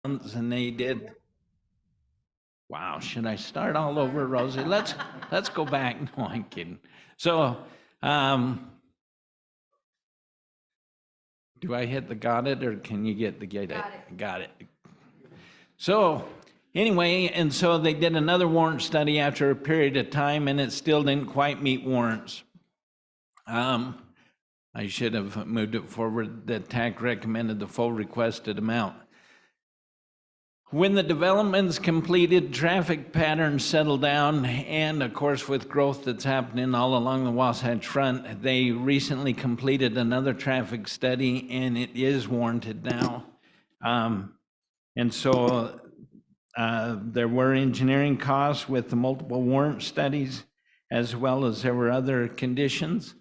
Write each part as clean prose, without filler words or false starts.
and they did. Wow, should I start all over, Rosie? Let's go back. No, I'm kidding. So, do I hit the got it, or can you get it? Got it. So, anyway, and so they did another warrant study after a period of time, and it still didn't quite meet warrants. I should have moved it forward. The TAC recommended the full requested amount. When the development's completed, traffic patterns settle down, and of course, with growth that's happening all along the Wasatch Front, they recently completed another traffic study, and it is warranted now. And so there were engineering costs with the multiple warrant studies, as well as there were other conditions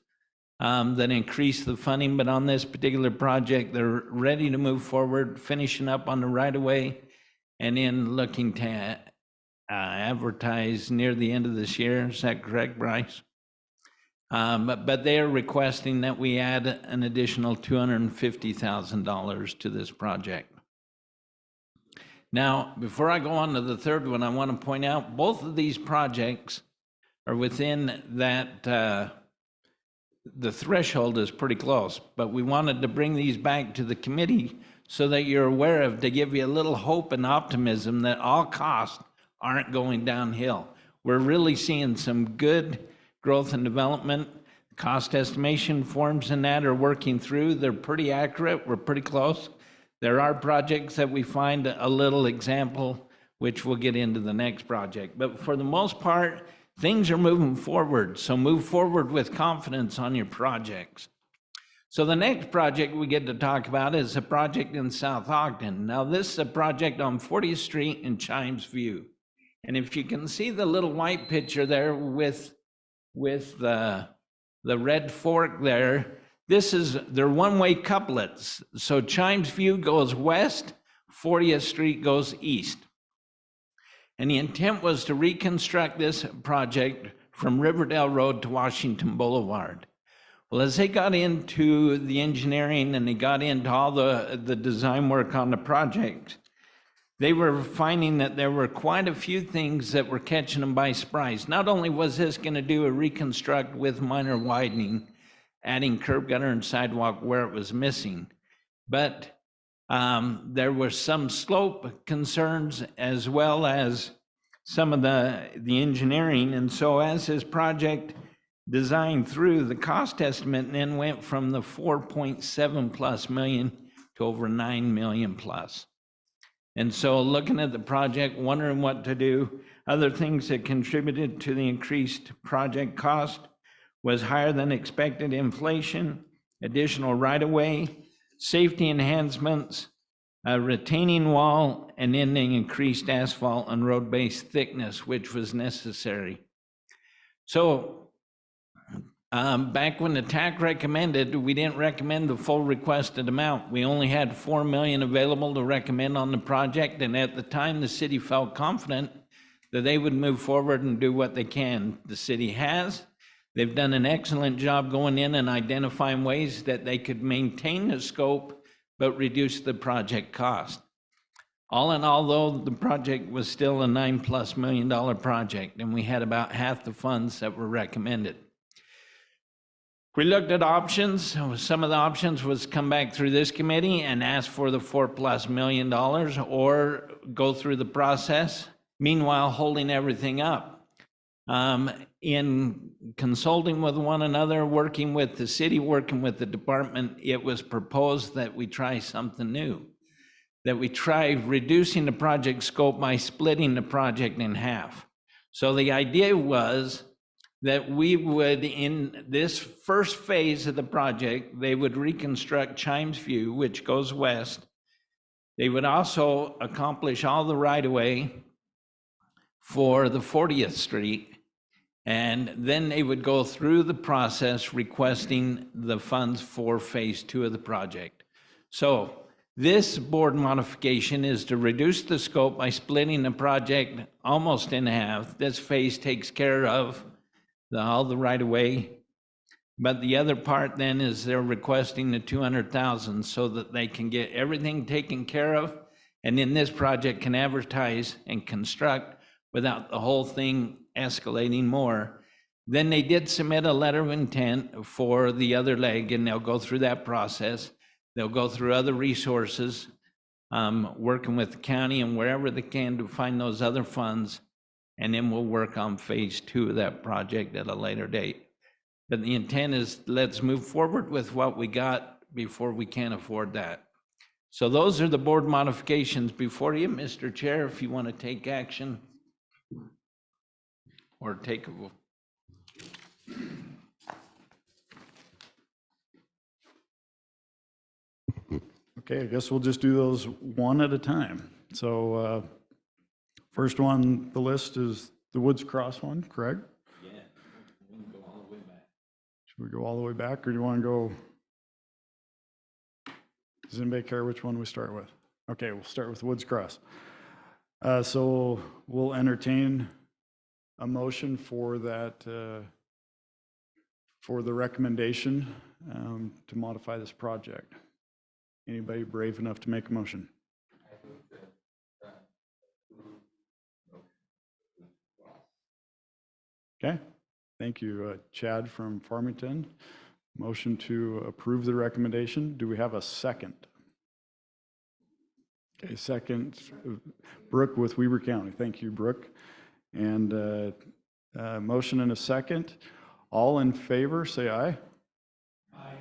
that increased the funding. But on this particular project, they're ready to move forward, finishing up on the right-of-way, and then looking to advertise near the end of this year. Is that correct, Bryce? But they are requesting that we add an additional $250,000 to this project. Now, before I go on to the third one, I want to point out both of these projects are within that, the threshold is pretty close, but we wanted to bring these back to the committee so that you're aware of, to give you a little hope and optimism that all costs aren't going downhill. We're really seeing some good growth and development. Cost estimation forms and that are working through. They're pretty accurate. We're pretty close. There are projects that we find a little example, which we'll get into the next project. But for the most part, things are moving forward. So move forward with confidence on your projects. So the next project we get to talk about is a project in South Ogden. Now this is a project on 40th Street in Chimes View. And if you can see the little white picture there with the red fork there, they're one-way couplets. So Chimes View goes west, 40th Street goes east. And the intent was to reconstruct this project from Riverdale Road to Washington Boulevard. Well, as they got into the engineering and they got into all the design work on the project, they were finding that there were quite a few things that were catching them by surprise. Not only was this going to do a reconstruct with minor widening, adding curb gutter and sidewalk where it was missing, but there were some slope concerns as well as some of the engineering. And so as this project designed through, the cost estimate then went from the 4.7 plus million to over 9 million plus. And so looking at the project, wondering what to do, other things that contributed to the increased project cost was higher than expected inflation, additional right-of-way, safety enhancements, a retaining wall, and then the increased asphalt and road base thickness, which was necessary. So back when the TAC recommended, we didn't recommend the full requested amount. We only had 4 million available to recommend on the project, and at the time the city felt confident that they would move forward and do what they can. The city has. They've done an excellent job going in and identifying ways that they could maintain the scope but reduce the project cost. All in all, though, the project was still a $9+ million project, and we had about half the funds that were recommended. We looked at options. Some of the options was come back through this committee and ask for the $4+ million or go through the process, meanwhile holding everything up. In consulting with one another, working with the city, working with the department, it was proposed that we try something new, that we try reducing the project scope by splitting the project in half. So the idea was that we would, in this first phase of the project, they would reconstruct Chimes View, which goes west. They would also accomplish all the right-of-way for the 40th Street, and then they would go through the process requesting the funds for phase 2 of the project. So this board modification is to reduce the scope by splitting the project almost in half. This phase takes care of all the right-of-way, but the other part then is they're requesting the $200,000 so that they can get everything taken care of and in this project can advertise and construct without the whole thing escalating more. Then they did submit a letter of intent for the other leg, and they'll go through that process. They'll go through other resources, working with the county and wherever they can to find those other funds. And then we'll work on phase 2 of that project at a later date. But the intent is, let's move forward with what we got before we can't afford that. So those are the board modifications before you, Mr. Chair, if you want to take action or take a vote. Okay, I guess we'll just do those one at a time. So first one on the list is the Woods Cross one, correct? Yeah, we can go all the way back. Should we go all the way back, or do you want to go? Does anybody care which one we start with? Okay, we'll start with Woods Cross. So we'll entertain a motion for that, for the recommendation to modify this project. Anybody brave enough to make a motion? Okay, thank you, Chad from Farmington. Motion to approve the recommendation. Do we have a second? Okay, second, Brooke with Weber County. Thank you, Brooke. And motion and a second. All in favor, say aye. Aye.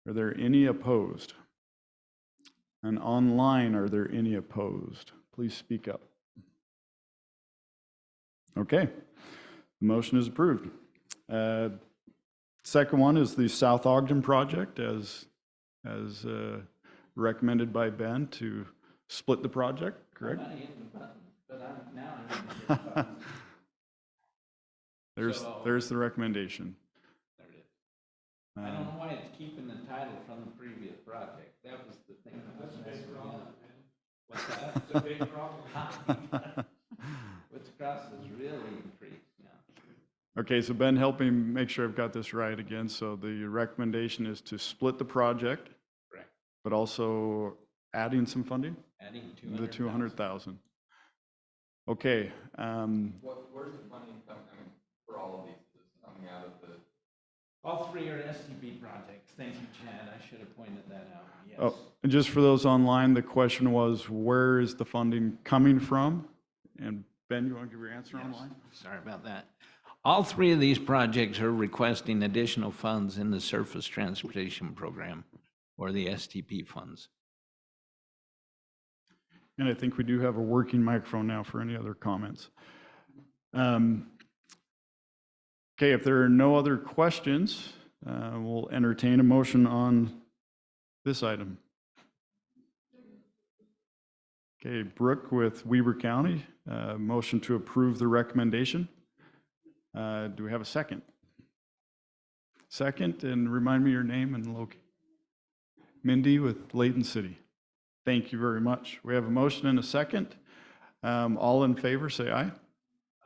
Are there any opposed? And online, are there any opposed? Please speak up. Okay, the motion is approved. Second one is the South Ogden project, as recommended by Ben to split the project, correct? I'm not hitting the button, but now I'm hitting the button. There's the recommendation. There it is. I don't know why it's keeping the title from the previous project. That was the thing that was messing me up. What's that? It's a big problem. Woods Cross has really increased now. Okay, so Ben, help me make sure I've got this right again. So the recommendation is to split the project, Correct. but also adding some funding? Adding The 200,000. Okay. Where's the money coming for all of these? Is it coming out of the? All three are STB projects. Thank you, Chad. I should have pointed that out. Yes. Oh, and just for those online, the question was, where is the funding coming from? And Ben, you want to give your answer online? Sorry about that. All three of these projects are requesting additional funds in the Surface Transportation Program, or the STP funds. And I think we do have a working microphone now for any other comments. Okay, if there are no other questions, we'll entertain a motion on this item. Okay, Brooke with Weber County, motion to approve the recommendation. Do we have a second? Second, and remind me your name and location. Mindy with Layton City. Thank you very much. We have a motion and a second. All in favor, say aye.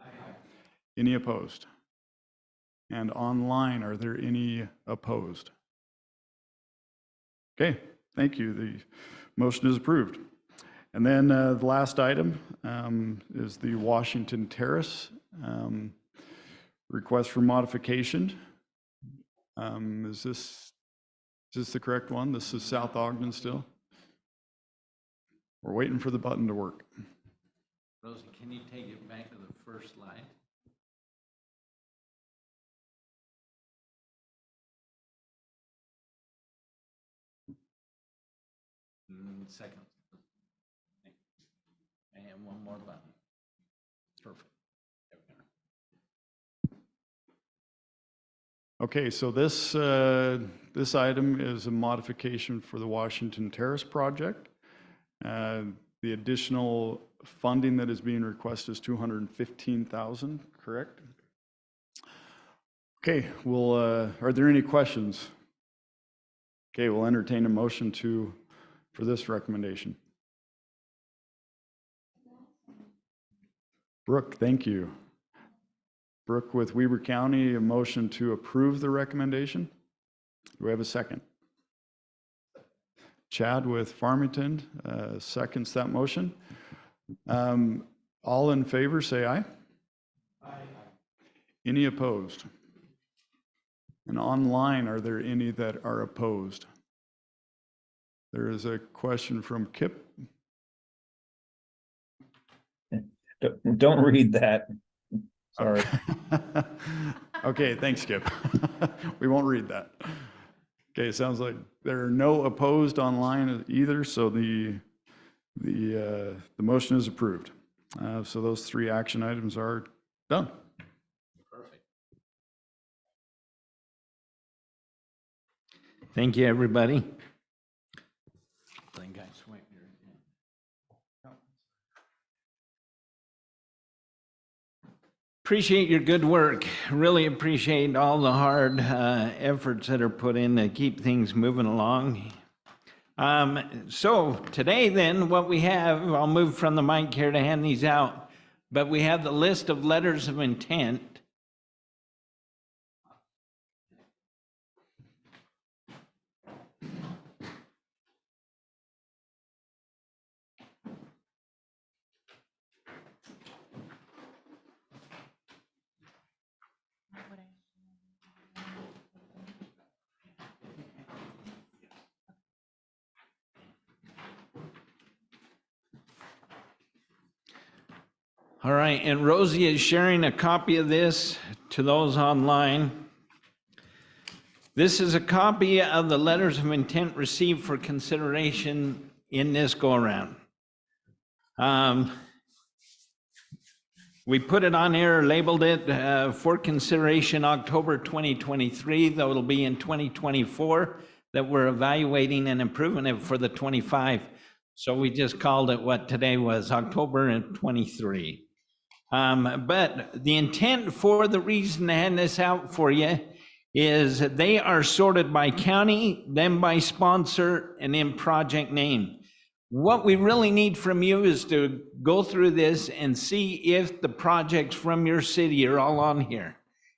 Aye. Any opposed? And online, are there any opposed? Okay, thank you. The motion is approved. And then the last item is the Washington Terrace request for modification. Is this the correct one? This is South Ogden still? We're waiting for the button to work. Rosie, can you take it back to the first slide? Second. And one more button. Perfect. There we go. Okay, so this item is a modification for the Washington Terrace project. The additional funding that is being requested is $215,000, correct? Okay, are there any questions? Okay, we'll entertain a motion for this recommendation. Brooke, thank you. Brooke with Weber County, a motion to approve the recommendation. Do we have a second? Chad with Farmington seconds that motion. All in favor, say aye. Aye. Any opposed? And online, are there any that are opposed? There is a question from Kip. Don't read that. Sorry. Okay, thanks, Kip. We won't read that. Okay, sounds like there are no opposed online either, so the motion is approved. So those 3 action items are done. Perfect. Thank you, everybody. I think I swiped your hand. Appreciate your good work. Really appreciate all the hard efforts that are put in to keep things moving along. So today then, what we have, I'll move from the mic here to hand these out, but we have the list of letters of intent. All right, and Rosie is sharing a copy of this to those online. This is a copy of the letters of intent received for consideration in this go-around. We put it on here, labeled it for consideration October 2023, though it'll be in 2024 that we're evaluating and improving it for the 25. So we just called it what today was, October 23. But the intent for the reason to hand this out for you is they are sorted by county, then by sponsor, and then project name. What we really need from you is to go through this and see if the projects from your city are all on here.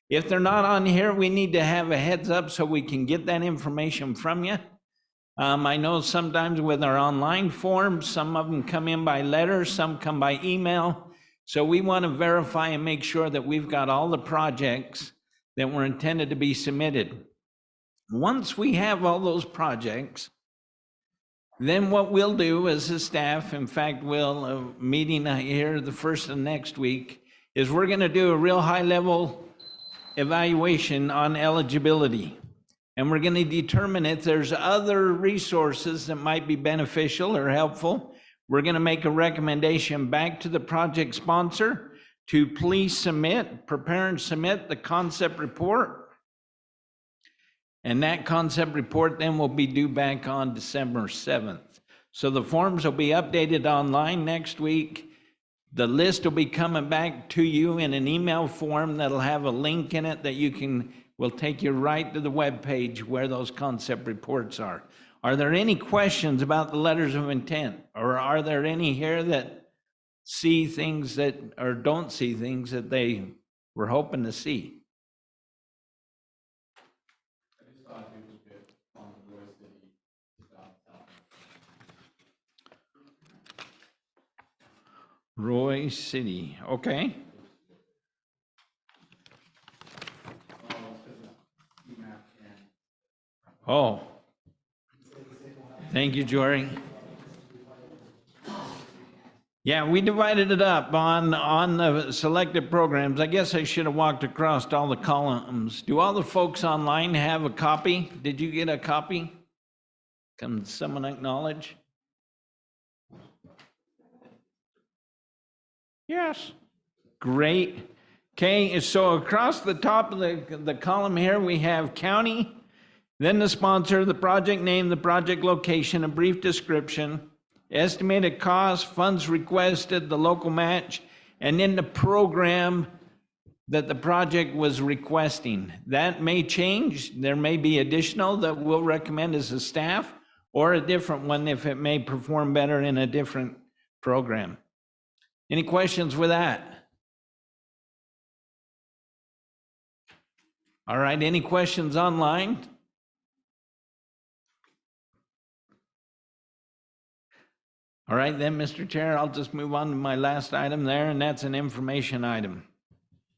If they're not on here, we need to have a heads up so we can get that information from you. I know sometimes with our online forms, some of them come in by letter, some come by email. So we want to verify and make sure that we've got all the projects that were intended to be submitted. Once we have all those projects, then what we'll do as a staff, in fact, we'll meeting here the first of next week, is we're going to do a real high-level evaluation on eligibility. And we're going to determine if there's other resources that might be beneficial or helpful. We're going to make a recommendation back to the project sponsor to please prepare and submit the concept report. And that concept report then will be due back on December 7th. So the forms will be updated online next week. The list will be coming back to you in an email form that'll have a link in it that will take you right to the web page where those concept reports are. Are there any questions about the letters of intent? Or are there any here that see things that, or don't see things that they were hoping to see? I just thought it was good on the Roy City stuff. Roy City, okay. Oh. Thank you, Jory. Yeah, we divided it up on the selected programs. I guess I should have walked across all the columns. Do all the folks online have a copy? Did you get a copy? Can someone acknowledge? Yes. Great. Okay, so across the top of the column here, we have county, then the sponsor, the project name, the project location, a brief description, estimated cost, funds requested, the local match, and then the program that the project was requesting. That may change. There may be additional that we'll recommend as a staff, or a different one if it may perform better in a different program. Any questions with that? All right, any questions online? All right then, Mr. Chair, I'll just move on to my last item there, and that's an information item.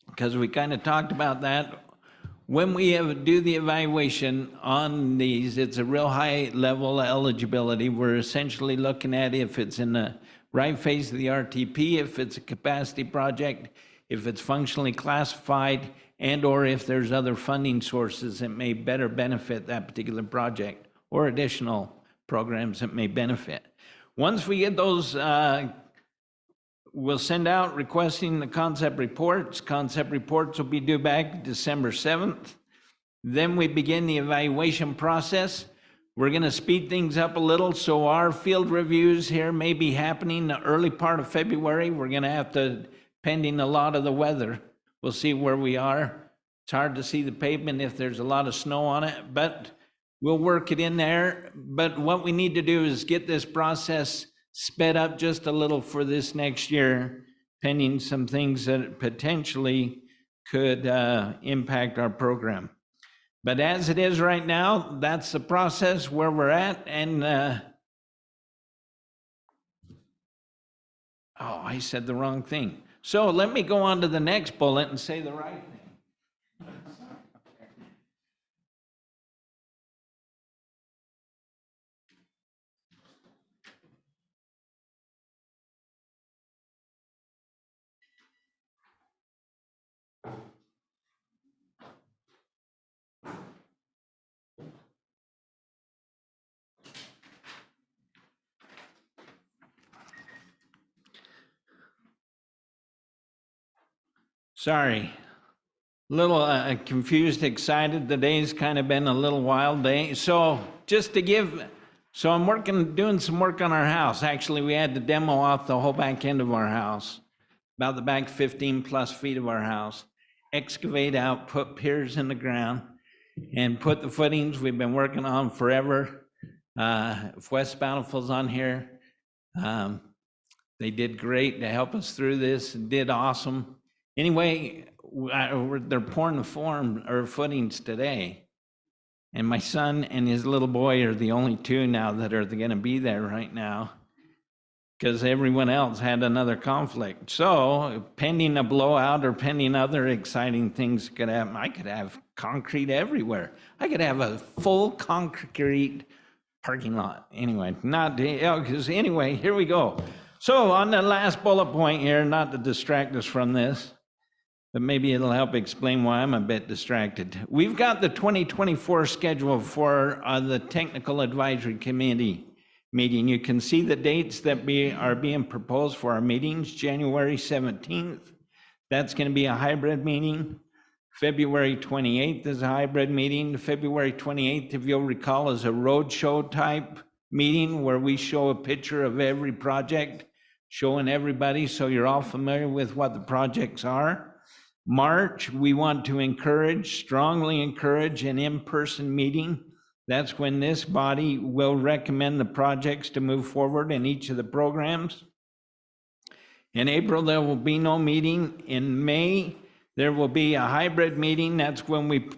Because we kind of talked about that. When we do the evaluation on these, it's a real high level eligibility. We're essentially looking at if it's in the right phase of the RTP, if it's a capacity project, if it's functionally classified, and or if there's other funding sources that may better benefit that particular project or additional programs that may benefit. Once we get those, we'll send out requesting the concept reports. Concept reports will be due back December 7th. Then we begin the evaluation process. We're going to speed things up a little, so our field reviews here may be happening the early part of February. We're going to have to, pending a lot of the weather, we'll see where we are. It's hard to see the pavement if there's a lot of snow on it, but we'll work it in there. But what we need to do is get this process sped up just a little for this next year, pending some things that potentially could impact our program. But as it is right now, that's the process where we're at. And I said the wrong thing. So let me go on to the next bullet and say the right thing. Sorry, a little confused, excited. The day's kind of been a little wild day. So just to give, so I'm doing some work on our house. Actually, we had to demo off the whole back end of our house, about the back 15 plus feet of our house, excavate out, put piers in the ground, and put the footings we've been working on forever. If West Bountiful's on here, they did great to help us through this and did awesome. Anyway, they're pouring the footings today. And my son and his little boy are the only two now that are going to be there right now, because everyone else had another conflict. So pending a blowout or pending other exciting things could happen, I could have concrete everywhere. I could have a full concrete parking lot. Anyway, anyway, here we go. So on the last bullet point here, not to distract us from this, but maybe it'll help explain why I'm a bit distracted. We've got the 2024 schedule for the Technical Advisory Committee meeting. You can see the dates that are being proposed for our meetings. January 17th, that's going to be a hybrid meeting. February 28th is a hybrid meeting. February 28th, if you'll recall, is a roadshow type meeting where we show a picture of every project, showing everybody so you're all familiar with what the projects are. March, we want to strongly encourage an in-person meeting. That's when this body will recommend the projects to move forward in each of the programs. In April, there will be no meeting. In May, there will be a hybrid meeting. That's when we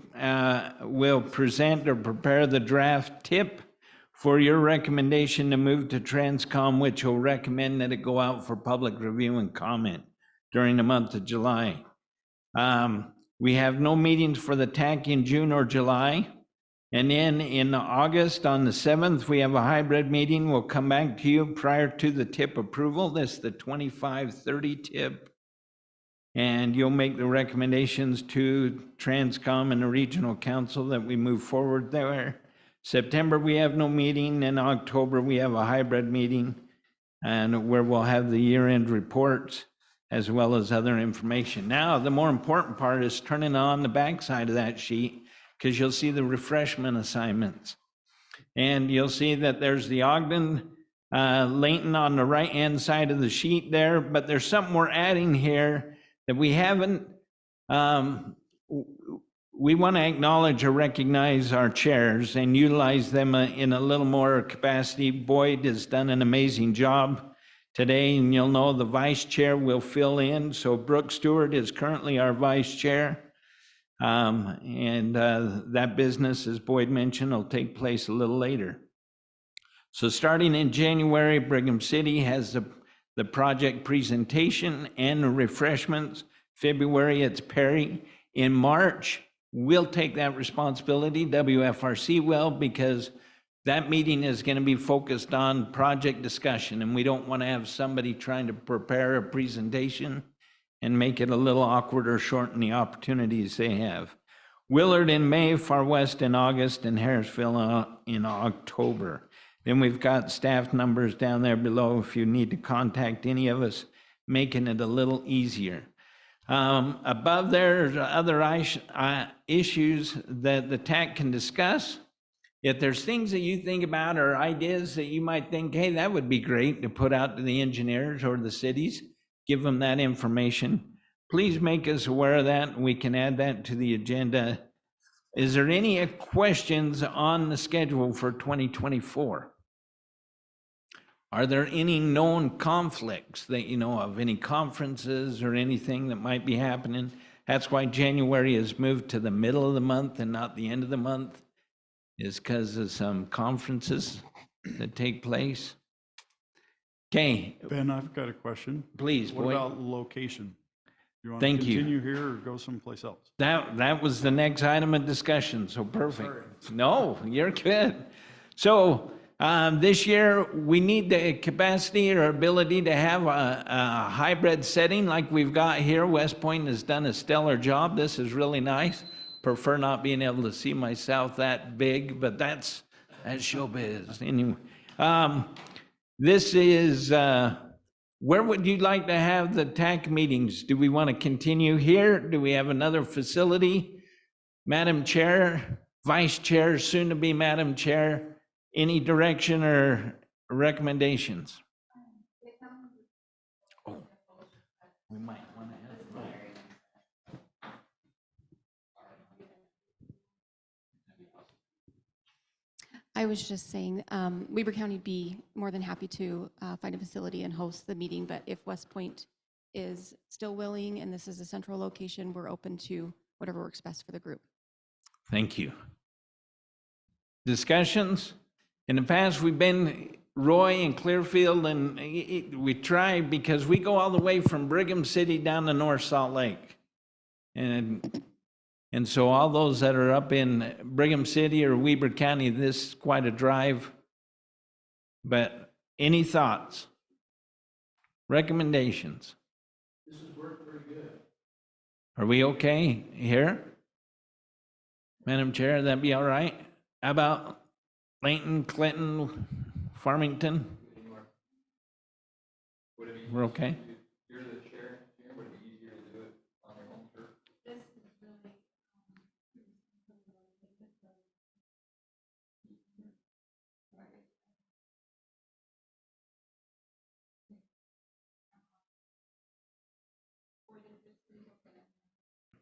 will present or prepare the draft tip for your recommendation to move to TransCom, which will recommend that it go out for public review and comment during the month of July. We have no meetings for the TAC in June or July. And then in August, on the 7th, we have a hybrid meeting. We'll come back to you prior to the tip approval. This is the 2530 tip. And you'll make the recommendations to TransCom and the regional council that we move forward there. September, we have no meeting. In October, we have a hybrid meeting, and where we'll have the year-end reports as well as other information. Now, the more important part is turning on the backside of that sheet, because you'll see the refreshment assignments. And you'll see that there's the Ogden-Layton on the right-hand side of the sheet there, but there's something we're adding here that we haven't, we want to acknowledge or recognize our chairs and utilize them in a little more capacity. Boyd has done an amazing job today, and you'll know the vice chair will fill in. So Brooke Stewart is currently our vice chair. That business, as Boyd mentioned, will take place a little later. So starting in January, Brigham City has the project presentation and refreshments. February, it's Perry. In March, we'll take that responsibility, WFRC will, because that meeting is going to be focused on project discussion, and we don't want to have somebody trying to prepare a presentation and make it a little awkward or shorten the opportunities they have. Willard in May, Far West in August, and Harrisville in October. Then we've got staff numbers down there below if you need to contact any of us, making it a little easier. Above there's other issues that the TAC can discuss. If there's things that you think about or ideas that you might think, hey, that would be great to put out to the engineers or the cities, give them that information. Please make us aware of that, and we can add that to the agenda. Is there any questions on the schedule for 2024? Are there any known conflicts that you know of, any conferences or anything that might be happening? That's why January is moved to the middle of the month and not the end of the month, is because of some conferences that take place. Okay, Ben, I've got a question. please, What boy. about location? You want to Thank you. continue here or go someplace else? That was the next item of discussion, so perfect. No, you're good. So this year, we need the capacity or ability to have a hybrid setting like we've got here. West Point has done a stellar job. This is really nice. Prefer not being able to see myself that big, but that's showbiz. Anyway, this is, where would you like to have the TAC meetings? Do we want to continue here? Do we have another facility? Madam Chair, Vice Chair, soon to be Madam Chair, any direction or recommendations? Oh, we might want to have. I was just saying, Weber County would be more than happy to find a facility and host the meeting, but if West Point is still willing and this is a central location, we're open to whatever works best for the group. Thank you. Discussions? In the past, we've been Roy and Clearfield, and we try because we go all the way from Brigham City down to North Salt Lake. And so all those that are up in Brigham City or Weber County, this is quite a drive. But any thoughts? Recommendations? This has worked pretty good. Are we okay here? Madam Chair, that'd be all right? How about Layton, Clinton, Farmington? We're okay? You're the chair, would it be easier to do it on your own turf?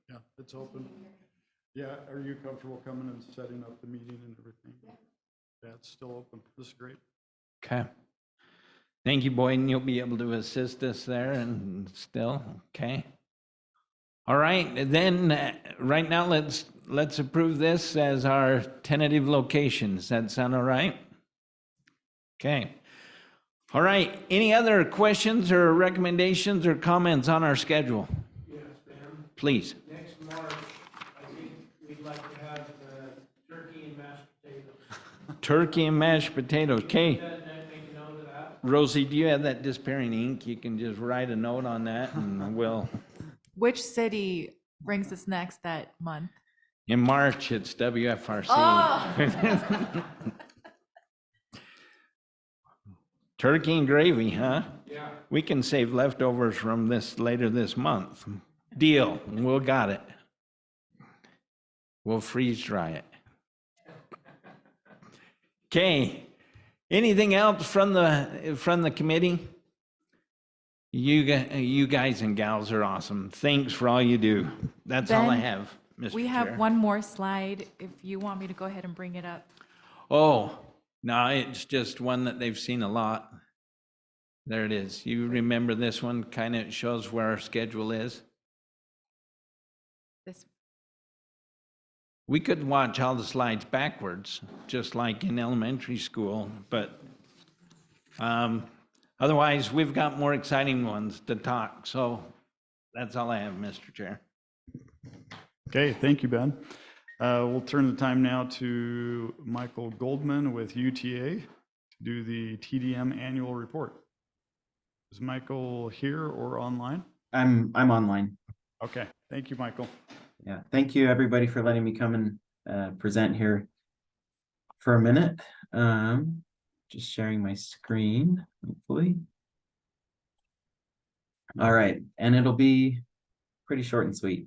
Yeah, it's open. Yeah, are you comfortable coming and setting up the meeting and everything? Yeah, it's still open. This is great. Okay. Thank you, Boyden. You'll be able to assist us there and still, okay. All right, then right now let's approve this as our tentative locations. That sound all right? Okay. All right, any other questions or recommendations or comments on our schedule? Yes, Ben. Please. Next March, I think we'd like to have turkey and mashed potatoes. Turkey and mashed potatoes, okay. Make a note of that. Rosie, do you have that disappearing ink? You can just write a note on that and we'll, Which city brings us next that month? in March, it's WFRC. Oh! Turkey and gravy, huh? Yeah. We can save leftovers from this later this month. Deal, we'll got it. We'll freeze dry it. Okay, anything else from the committee? You guys and gals are awesome. Thanks for all you do. That's all I Ben, have, Mr. We Chair. have one more slide if you want me to go ahead and bring it up. Oh, no, it's just one that they've seen a lot. There it is. You remember this one? Kind of shows where our schedule is. This, We could watch all the slides backwards, just like in elementary school, but Otherwise, we've got more exciting ones to talk. So that's all I have, Mr. Chair. Okay, thank you, Ben. We'll turn the time now to Michael Goldman with UTA to do the TDM annual report. Is Michael here or online? I'm online. Okay, thank you, Michael. Yeah, thank you everybody for letting me come and present here for a minute. Just sharing my screen, hopefully. All right, and it'll be pretty short and sweet.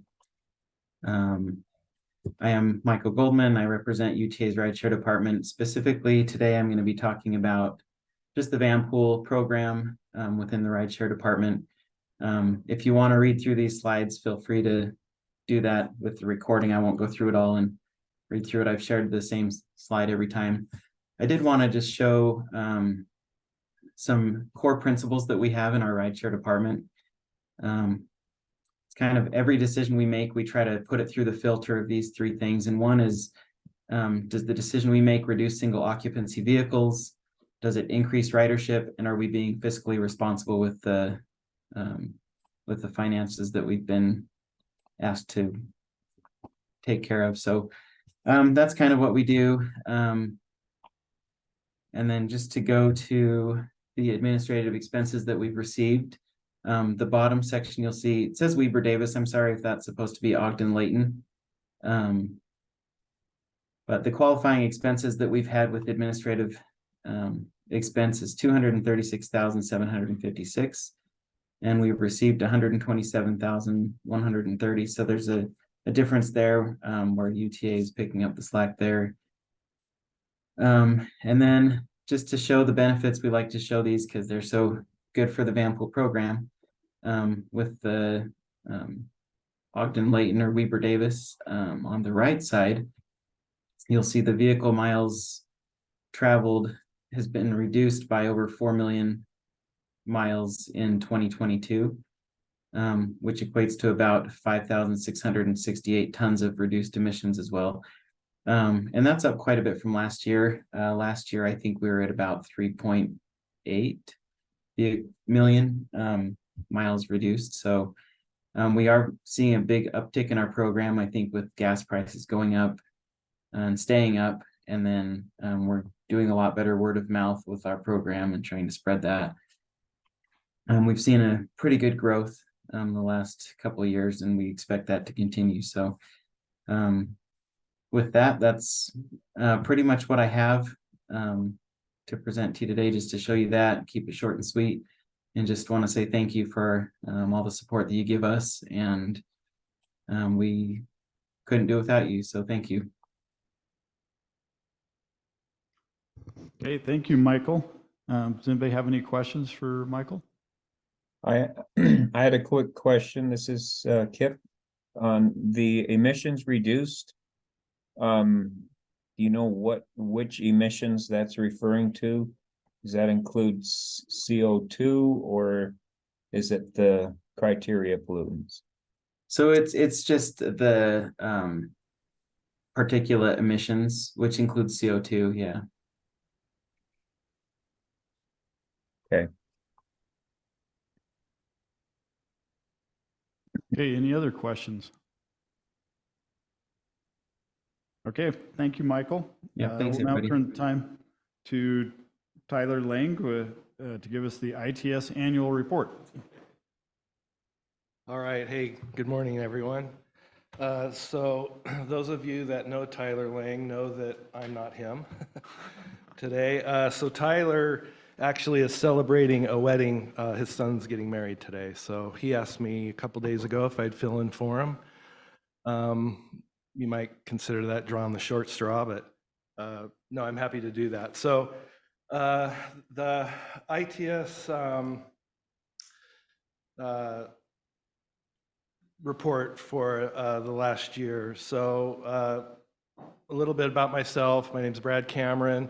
I am Michael Goldman. I represent UTA's rideshare department. Specifically, today I'm going to be talking about just the van pool program within the rideshare department. If you want to read through these slides, feel free to do that with the recording. I won't go through it all and read through it. I've shared the same slide every time. I did want to just show some core principles that we have in our rideshare department. It's kind of every decision we make, we try to put it through the filter of these three things. And one is, does the decision we make reduce single occupancy vehicles? Does it increase ridership? And are we being fiscally responsible with the finances that we've been asked to take care of? So that's kind of what we do. And then just to go to the administrative expenses that we've received, the bottom section you'll see, it says Weber Davis. I'm sorry if that's supposed to be Ogden-Layton. But the qualifying expenses that we've had with administrative expense is $236,756. And we've received $127,130. So there's a difference there where UTA is picking up the slack there. And then just to show the benefits, we like to show these because they're so good for the van pool program. With the Ogden-Layton or Weber Davis on the right side, you'll see the vehicle miles traveled has been reduced by over 4 million miles in 2022, which equates to about 5,668 tons of reduced emissions as well. And that's up quite a bit from last year. Last year, I think we were at about 3.8 million miles reduced. So we are seeing a big uptick in our program, I think, with gas prices going up and staying up. And then we're doing a lot better word of mouth with our program and trying to spread that. We've seen a pretty good growth the last couple of years, and we expect that to continue. So with that, that's pretty much what I have to present to you today, just to show you that, keep it short and sweet. And just want to say thank you for all the support that you give us, and we couldn't do it without you, so thank you. Okay, thank you, Michael. Does anybody have any questions for Michael? I had a quick question. This is Kip on the emissions reduced. Do you know which emissions that's referring to? Does that include CO2 or is it the criteria pollutants? So it's just the particulate emissions, which includes CO2. Yeah. Okay. Okay, any other questions? Okay, thank you, Michael. Yeah, thanks, We'll now everybody. turn the time to Tyler Lang to give us the ITS annual report. All right. Hey, good morning, everyone. So those of you that know Tyler Lang know that I'm not him today. So Tyler actually is celebrating a wedding. His son's getting married today. So he asked me a couple days ago if I'd fill in for him. You might consider that drawing the short straw, but no, I'm happy to do that. So the ITS report for the last year. So a little bit about myself. My name's Brad Cameron.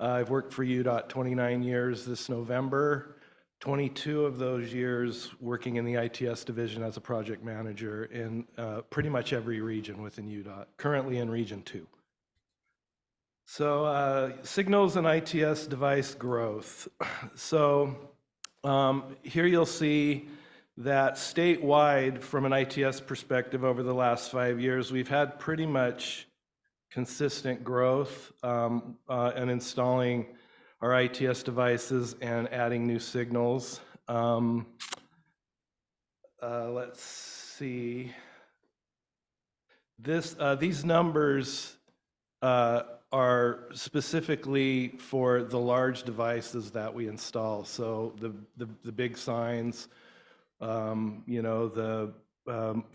I've worked for UDOT 29 years this November, 22 of those years working in the ITS division as a project manager in pretty much every region within UDOT, currently in Region 2. So signals and ITS device growth. So here you'll see that statewide, from an ITS perspective, over the last 5 years, we've had pretty much consistent growth and installing our ITS devices and adding new signals. Let's see. These numbers are specifically for the large devices that we install. So the big signs, you know, the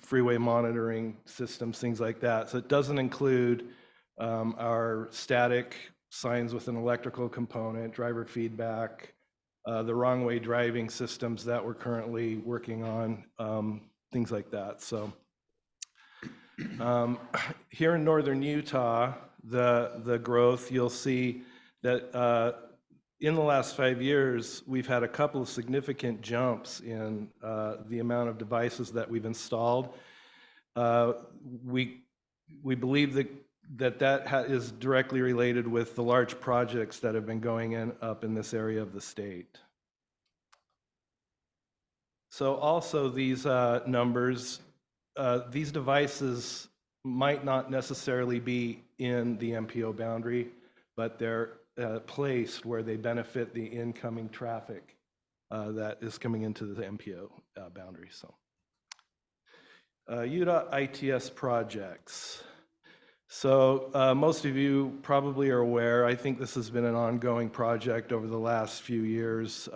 freeway monitoring systems, things like that. So it doesn't include our static signs with an electrical component, driver feedback, the wrong way driving systems that we're currently working on, things like that. So here in northern Utah, the growth, you'll see that in the last 5 years, we've had a couple of significant jumps in the amount of devices that we've installed. We believe that is directly related with the large projects that have been going up in this area of the state. So also these numbers, these devices might not necessarily be in the MPO boundary, but they're placed where they benefit the incoming traffic that is coming into the MPO boundary. So UDOT ITS projects. So most of you probably are aware, I think this has been an ongoing project over the last few years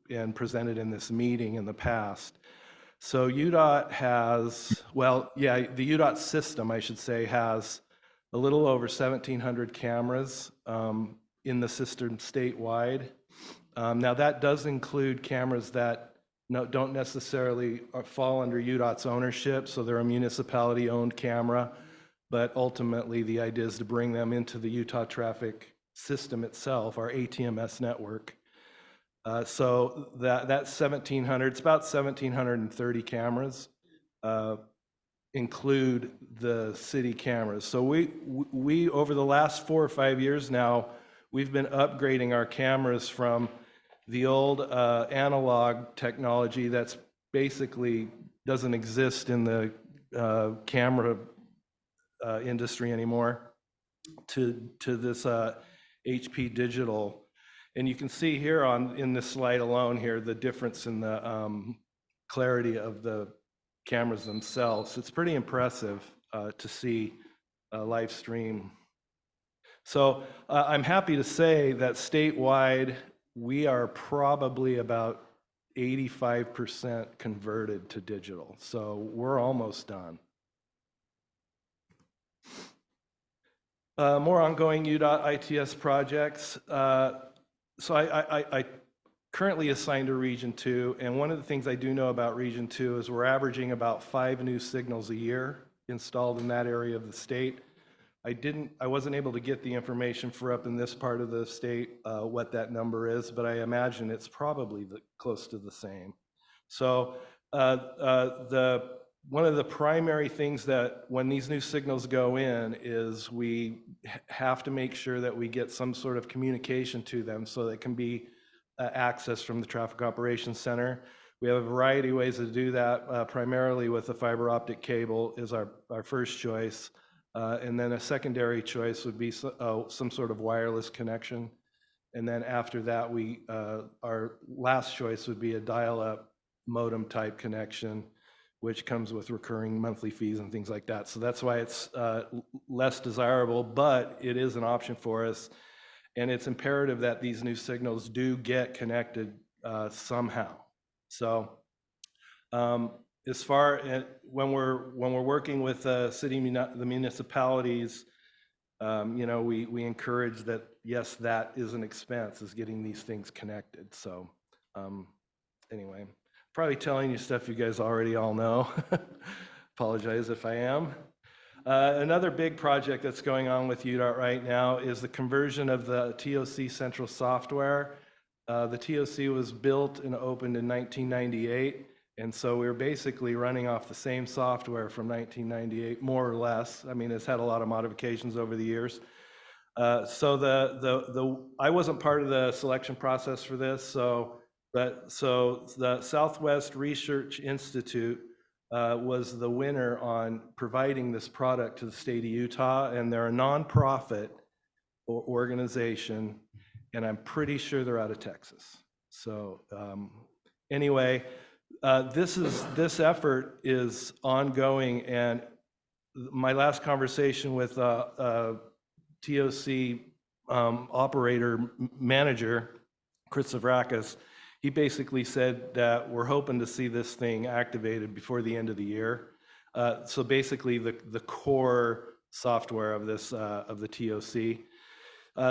and presented in this meeting in the past. So UDOT has, well, yeah, the UDOT system, I should say, has a little over 1,700 cameras in the system statewide. Now that does include cameras that don't necessarily fall under UDOT's ownership, so they're a municipality-owned camera, but ultimately the idea is to bring them into the Utah traffic system itself, our ATMS network. So that's 1,700, it's about 1,730 cameras, include the city cameras. So we over the last 4 or 5 years now, we've been upgrading our cameras from the old analog technology that's basically doesn't exist in the camera industry anymore to this HP digital. And you can see here in this slide alone here, the difference in the clarity of the cameras themselves. It's pretty impressive to see live stream. So I'm happy to say that statewide, we are probably about 85% converted to digital. So we're almost done. More ongoing UDOT ITS projects. So I currently assigned to Region 2, and one of the things I do know about Region 2 is we're averaging about 5 new signals a year installed in that area of the state. I wasn't able to get the information for up in this part of the state what that number is, but I imagine it's probably close to the same. So one of the primary things that when these new signals go in is we have to make sure that we get some sort of communication to them so that it can be accessed from the Traffic Operations Center. We have a variety of ways to do that, primarily with the fiber optic cable is our first choice. And then a secondary choice would be some sort of wireless connection. And then after that, our last choice would be a dial-up modem type connection, which comes with recurring monthly fees and things like that. So that's why it's less desirable, but it is an option for us. And it's imperative that these new signals do get connected somehow. So as far as when we're working with the municipalities, you know, we encourage that, yes, that is an expense, is getting these things connected. So anyway. Probably telling you stuff you guys already all know. Apologize if I am. Another big project that's going on with UDOT right now is the conversion of the TOC central software. The TOC was built and opened in 1998, and so we're basically running off the same software from 1998, more or less. I mean, it's had a lot of modifications over the years. So I wasn't part of the selection process for this, so the Southwest Research Institute was the winner on providing this product to the state of Utah, and they're a nonprofit organization, and I'm pretty sure they're out of Texas. So anyway, this effort is ongoing, and my last conversation with TOC operator manager, Chris Savrakis, he basically said that we're hoping to see this thing activated before the end of the year. So basically the core software of this of the TOC.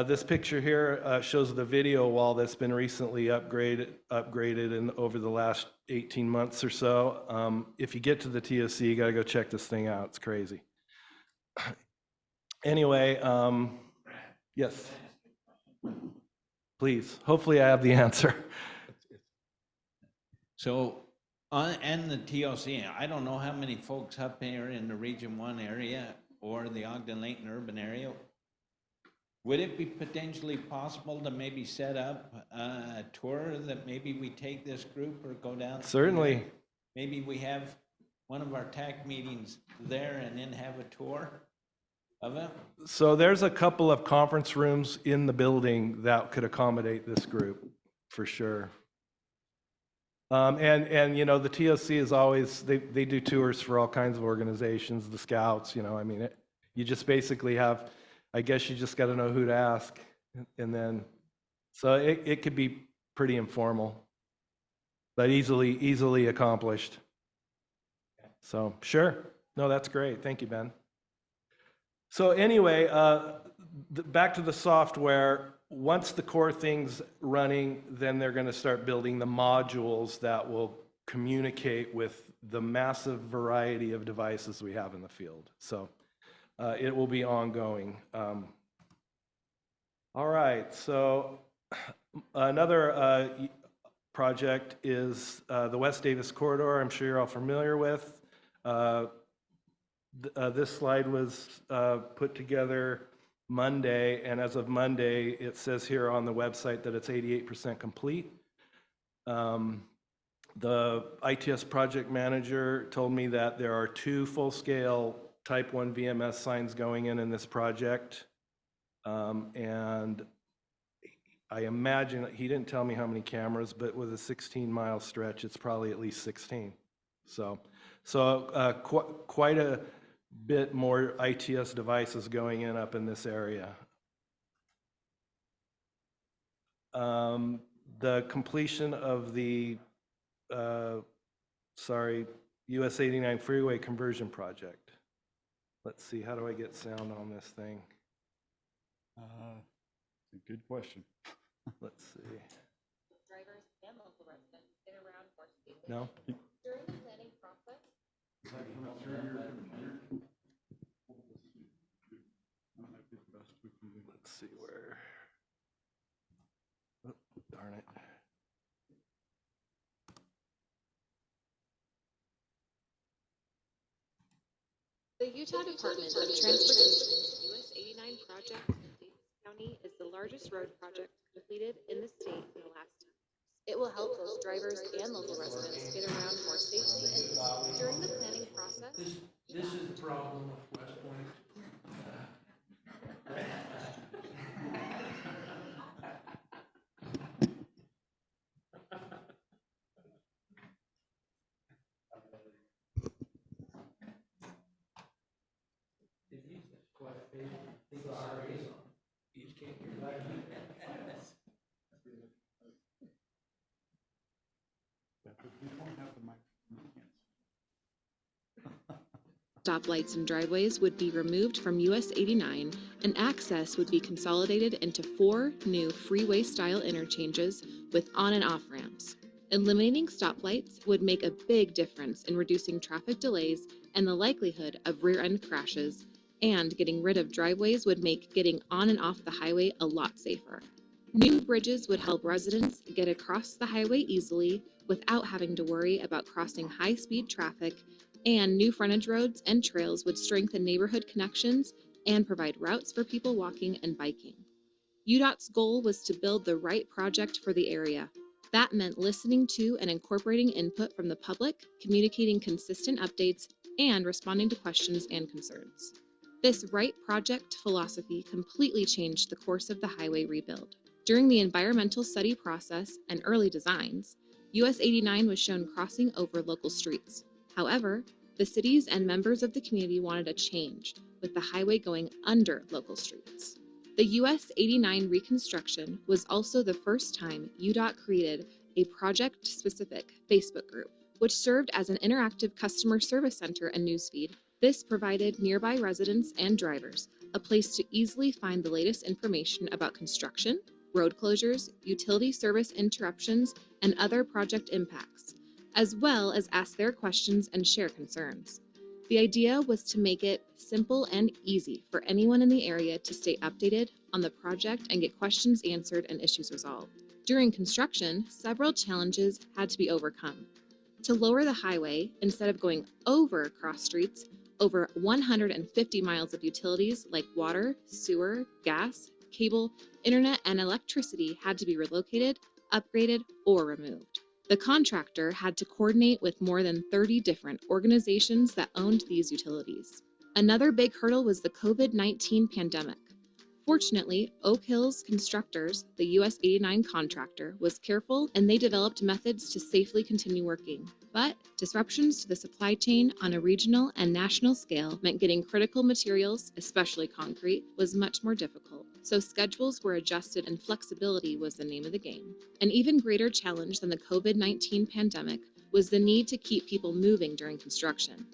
This picture here shows the video wall that's been recently upgraded in over the last 18 months or so. If you get to the TOC, you gotta go check this thing out. It's crazy. Anyway, yes. Please, hopefully I have the answer. So, and the TOC, I don't know how many folks up here in the Region 1 area or the Ogden-Layton urban area. Would it be potentially possible to maybe set up a tour that maybe we take this group or go down? Certainly. Maybe we have one of our TAC meetings there and then have a tour of it? So there's a couple of conference rooms in the building that could accommodate this group, for sure. And you know, the TOC is always, they do tours for all kinds of organizations, the Scouts, you know, I mean, you just basically have, I guess you just got to know who to ask. And then, so it could be pretty informal, but easily accomplished. So sure. No, that's great. Thank you, Ben. So anyway, back to the software. Once the core thing's running, then they're going to start building the modules that will communicate with the massive variety of devices we have in the field. So it will be ongoing. All right, so another project is the West Davis Corridor. I'm sure you're all familiar with. This slide was put together Monday, and as of Monday, it says here on the website that it's 88% complete. The ITS project manager told me that there are 2 full-scale Type 1 VMS signs going in this project. And I imagine, he didn't tell me how many cameras, but with a 16-mile stretch, it's probably at least 16. So quite a bit more ITS devices going in up in this area. The completion of the, US 89 freeway conversion project. Let's see, how do I get sound on this thing? Good question. Let's see. Drivers and local residents get around more safely. No? During the planning process, Let's see where. Oh, darn it. the Utah Department of Transportation's US 89 project in Davis County is the largest road project completed in the state in the last 10 years. It will help both drivers and local residents get around more safely and easily. During the planning process, This is the problem with West Point. stoplights and driveways would be removed from US 89 and access would be consolidated into 4 new freeway-style interchanges with on and off ramps. Eliminating stoplights would make a big difference in reducing traffic delays and the likelihood of rear-end crashes, and getting rid of driveways would make getting on and off the highway a lot safer. New bridges would help residents get across the highway easily without having to worry about crossing high-speed traffic, and new frontage roads and trails would strengthen neighborhood connections and provide routes for people walking and biking. UDOT's goal was to build the right project for the area. That meant listening to and incorporating input from the public, communicating consistent updates, and responding to questions and concerns. This right project philosophy completely changed the course of the highway rebuild. During the environmental study process and early designs, US 89 was shown crossing over local streets. However, the cities and members of the community wanted a change, with the highway going under local streets. The US 89 reconstruction was also the first time UDOT created a project-specific Facebook group, which served as an interactive customer service center and newsfeed. This provided nearby residents and drivers a place to easily find the latest information about construction, road closures, utility service interruptions, and other project impacts, as well as ask their questions and share concerns. The idea was to make it simple and easy for anyone in the area to stay updated on the project and get questions answered and issues resolved. During construction, several challenges had to be overcome. To lower the highway, instead of going over cross streets, over 150 miles of utilities like water, sewer, gas, cable, internet, and electricity had to be relocated, upgraded, or removed. The contractor had to coordinate with more than 30 different organizations that owned these utilities. Another big hurdle was the COVID-19 pandemic. Fortunately, Oak Hills Constructors, the US 89 contractor, was careful and they developed methods to safely continue working. But disruptions to the supply chain on a regional and national scale meant getting critical materials, especially concrete, was much more difficult. So schedules were adjusted and flexibility was the name of the game. An even greater challenge than the COVID-19 pandemic was the need to keep people moving during construction.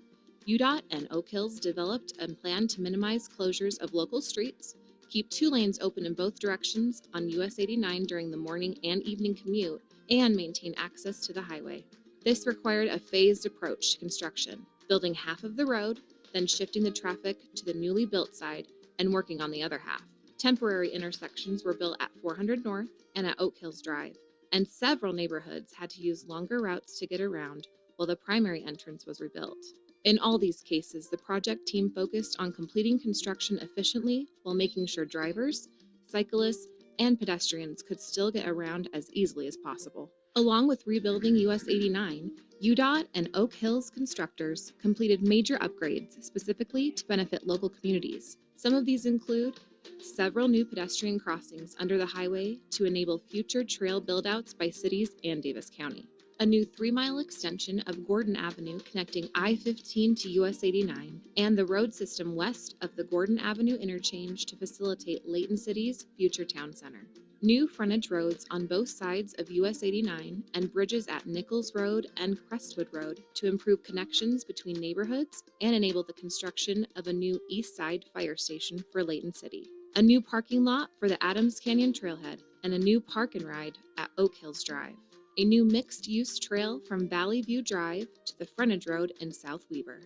UDOT and Oak Hills developed a plan to minimize closures of local streets, keep 2 lanes open in both directions on US 89 during the morning and evening commute, and maintain access to the highway. This required a phased approach to construction, building half of the road, then shifting the traffic to the newly built side and working on the other half. Temporary intersections were built at 400 North and at Oak Hills Drive, and several neighborhoods had to use longer routes to get around while the primary entrance was rebuilt. In all these cases, the project team focused on completing construction efficiently while making sure drivers, cyclists, and pedestrians could still get around as easily as possible. Along with rebuilding US 89, UDOT and Oak Hills Constructors completed major upgrades specifically to benefit local communities. Some of these include several new pedestrian crossings under the highway to enable future trail build-outs by cities and Davis County. A new 3-mile extension of Gordon Avenue connecting I-15 to US 89, and the road system west of the Gordon Avenue interchange to facilitate Layton City's future town center. New frontage roads on both sides of US 89 and bridges at Nichols Road and Crestwood Road to improve connections between neighborhoods and enable the construction of a new East Side fire station for Layton City. A new parking lot for the Adams Canyon Trailhead, and a new park and ride at Oak Hills Drive. A new mixed-use trail from Valley View Drive to the frontage road in South Weaver.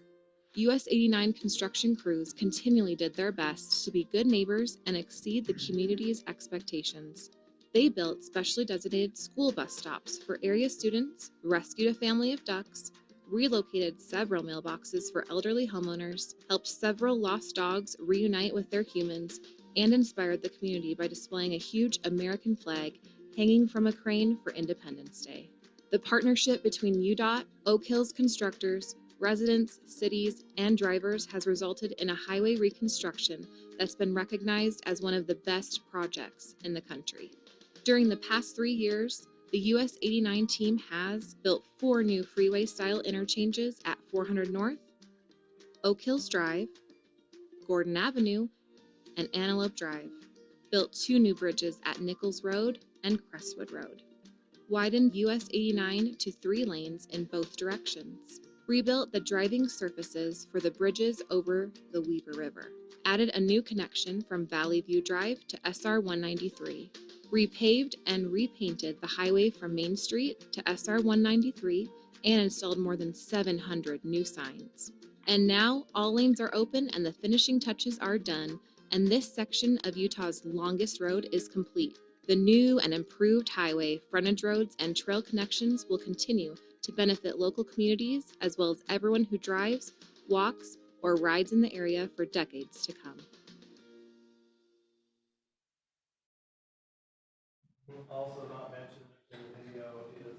US 89 construction crews continually did their best to be good neighbors and exceed the community's expectations. They built specially designated school bus stops for area students, rescued a family of ducks, relocated several mailboxes for elderly homeowners, helped several lost dogs reunite with their humans, and inspired the community by displaying a huge American flag hanging from a crane for Independence Day. The partnership between UDOT, Oak Hills Constructors, residents, cities, and drivers has resulted in a highway reconstruction that's been recognized as one of the best projects in the country. During the past 3 years, the US 89 team has built 4 new freeway-style interchanges at 400 North, Oak Hills Drive, Gordon Avenue, and Antelope Drive, built 2 new bridges at Nichols Road and Crestwood Road, widened US 89 to 3 lanes in both directions, rebuilt the driving surfaces for the bridges over the Weaver River, added a new connection from Valley View Drive to SR 193, repaved and repainted the highway from Main Street to SR 193, and installed more than 700 new signs. And now all lanes are open and the finishing touches are done, and this section of Utah's longest road is complete. The new and improved highway, frontage roads, and trail connections will continue to benefit local communities as well as everyone who drives, walks, or rides in the area for decades to come. Also not mentioned in the video is.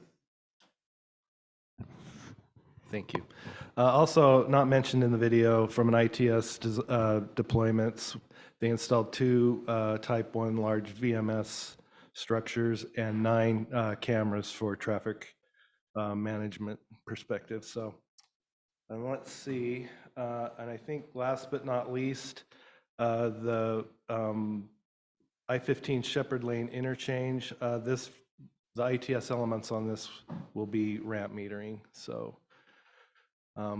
Thank you. Also not mentioned in the video from an ITS deployments, they installed 2 Type 1 large VMS structures and 9 cameras for traffic management perspective. So, and let's see, and I think last but not least, the I-15 Shepherd Lane interchange, the ITS elements on this will be ramp metering. So I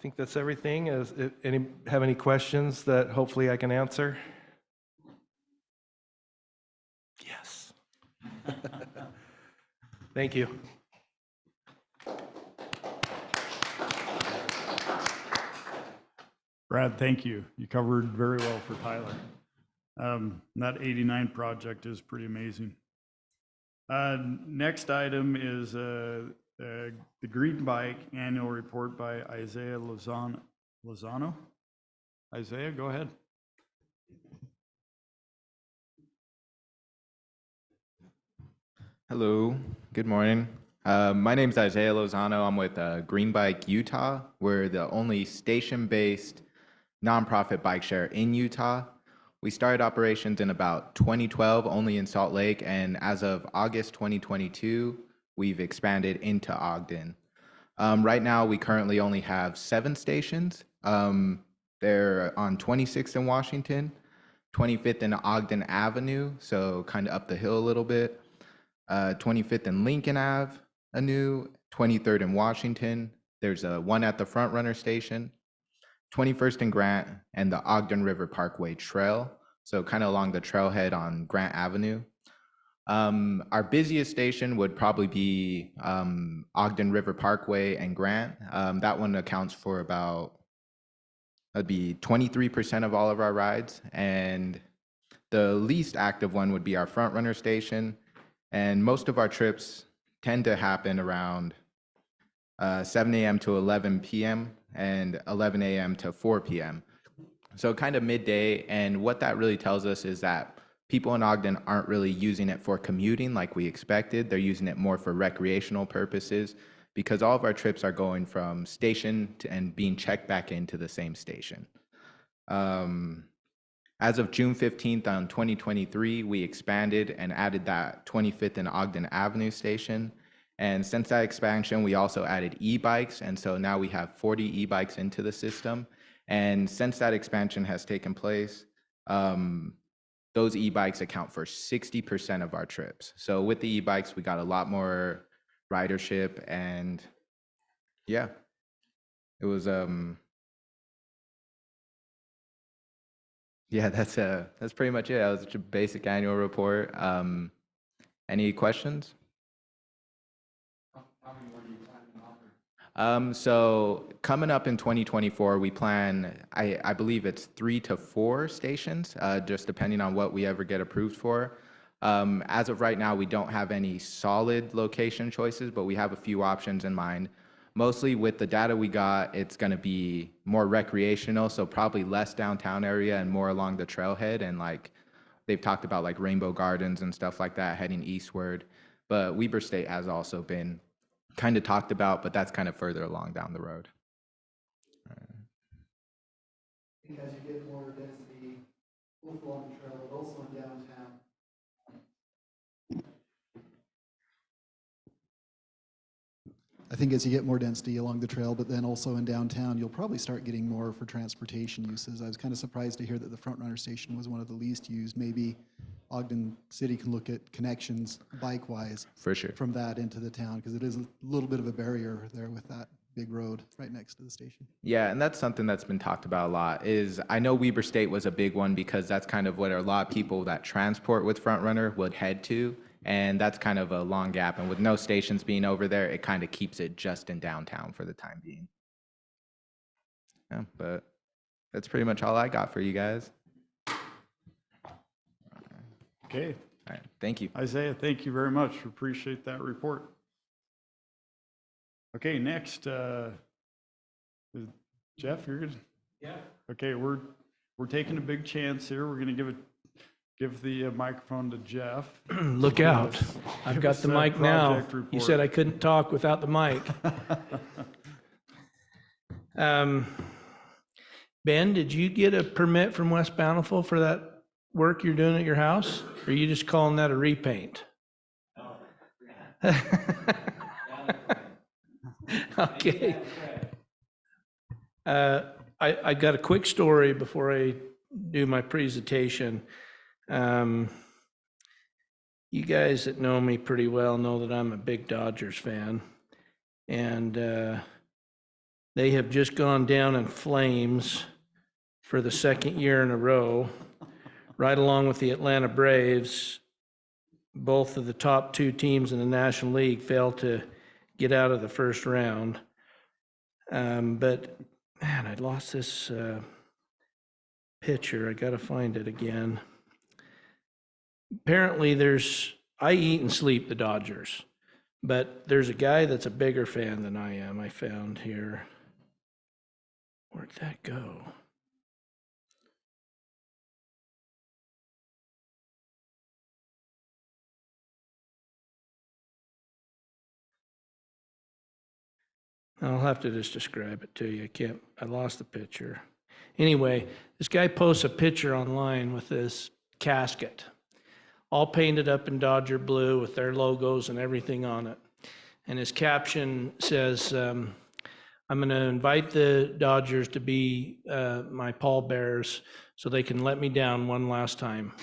think that's everything. If have any questions that hopefully I can answer? Yes. Thank you. Brad, thank you. You covered very well for Tyler. That 89 project is pretty amazing. Next item is the Green Bike Annual Report by Isaiah Lozano. Isaiah, go ahead. Hello, good morning. My name is Isaiah Lozano. I'm with Green Bike Utah. We're the only station-based nonprofit bike share in Utah. We started operations in about 2012, only in Salt Lake, and as of August 2022, we've expanded into Ogden. Right now, we currently only have 7 stations. They're on 26th and Washington, 25th and Ogden Avenue, so kind of up the hill a little bit, 25th and Lincoln Avenue, 23rd and Washington. There's one at the Front Runner Station, 21st and Grant, and the Ogden River Parkway Trail, so kind of along the trailhead on Grant Avenue. Our busiest station would probably be Ogden River Parkway and Grant. That one accounts for that'd be 23% of all of our rides, and the least active one would be our Front Runner Station, and most of our trips tend to happen around 7 a.m. to 11 p.m. and 11 a.m. to 4 p.m. So kind of midday, and what that really tells us is that people in Ogden aren't really using it for commuting like we expected. They're using it more for recreational purposes because all of our trips are going from station and being checked back into the same station. As of June 15th on 2023, we expanded and added that 25th and Ogden Avenue station. And since that expansion, we also added e-bikes. And so now we have 40 e-bikes into the system. And since that expansion has taken place, those e-bikes account for 60% of our trips. So with the e-bikes, we got a lot more ridership, and yeah, it was, yeah, that's pretty much it. That was just a basic annual report. Any questions? So coming up in 2024, we plan, I believe it's 3 to 4 stations, just depending on what we ever get approved for. As of right now, we don't have any solid location choices, but we have a few options in mind. Mostly with the data we got, it's going to be more recreational, so probably less downtown area and more along the trailhead, and like they've talked about like Rainbow Gardens and stuff like that heading eastward. But Weber State has also been kind of talked about, but that's kind of further along down the road. Because you get more density both along the trail, but also in downtown. I think as you get more density along the trail, but then also in downtown, you'll probably start getting more for transportation uses. I was kind of surprised to hear that the Front Runner Station was one of the least used. Maybe Ogden City can look at connections bike-wise For sure. from that into the town, because it is a little bit of a barrier there with that big road right next to the station. Yeah, and that's something that's been talked about a lot. Is I know Weber State was a big one because that's kind of what a lot of people that transport with Front Runner would head to, and that's kind of a long gap. And with no stations being over there, it kind of keeps it just in downtown for the time being. Yeah, but that's pretty much all I got for you guys. Okay. All right, thank you. Isaiah, thank you very much. Appreciate that report. Okay, next, Jeff, you're good? Yeah. Okay, we're taking a big chance here. We're gonna give give the microphone to Jeff. Look out. I've Give got us the that mic now. project You report. said I couldn't talk without the mic. Ben, did you get a permit from West Bountiful for that work you're doing at your house? Or are you just calling that a repaint? Okay. I got a quick story before I do my presentation. You guys that know me pretty well know that I'm a big Dodgers fan. And they have just gone down in flames for the second year in a row, right along with the Atlanta Braves. Both of the top two teams in the National League failed to get out of the first round. But man, I lost this picture. I got to find it again. Apparently I eat and sleep the Dodgers, but there's a guy that's a bigger fan than I am, I found here. Where'd that go? I'll have to just describe it to you. I lost the picture. Anyway, this guy posts a picture online with this casket, all painted up in Dodger blue with their logos and everything on it. And his caption says, I'm going to invite the Dodgers to be my pallbearers so they can let me down one last time.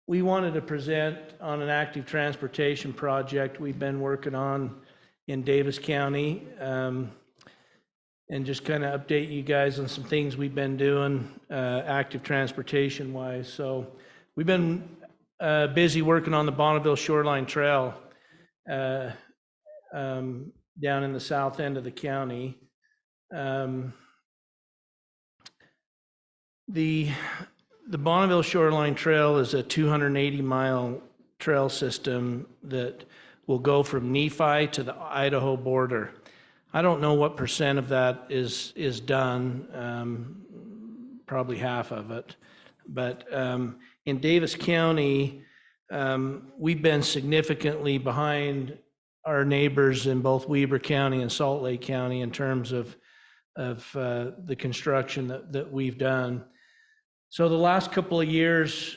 We wanted to present on an active transportation project we've been working on in Davis County, and just kind of update you guys on some things we've been doing active transportation wise. So we've been busy working on the Bonneville Shoreline Trail down in the south end of the county. The Bonneville Shoreline Trail is a 280-mile trail system that will go from Nephi to the Idaho border. I don't know what percent of that is done, probably half of it. But in Davis County, we've been significantly behind our neighbors in both Weber County and Salt Lake County in terms of the construction that we've done. So the last couple of years,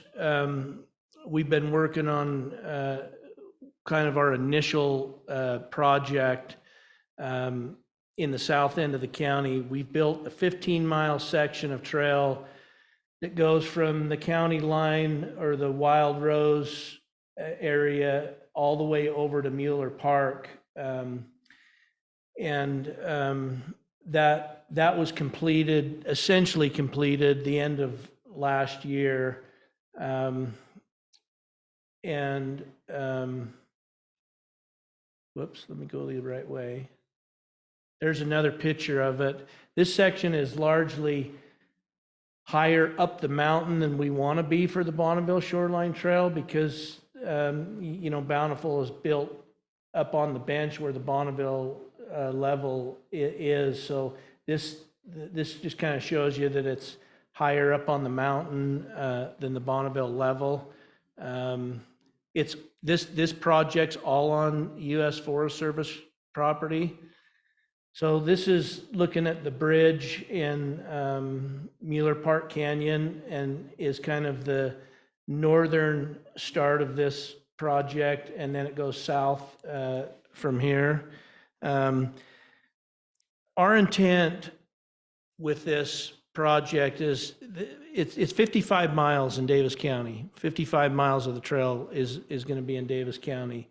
we've been working on kind of our initial project in the south end of the county. We've built a 15-mile section of trail that goes from the county line or the Wild Rose area all the way over to Mueller Park. That was completed, essentially completed the end of last year. Whoops, let me go the right way. There's another picture of it. This section is largely higher up the mountain than we want to be for the Bonneville Shoreline Trail because, Bountiful is built up on the bench where the Bonneville level is. So this just kind of shows you that it's higher up on the mountain than the Bonneville level. This project's all on U.S. Forest Service property. So this is looking at the bridge in Mueller Park Canyon and is kind of the northern start of this project, and then it goes south from here. Our intent with this project is it's 55 miles in Davis County. 55 miles of the trail is going to be in Davis County.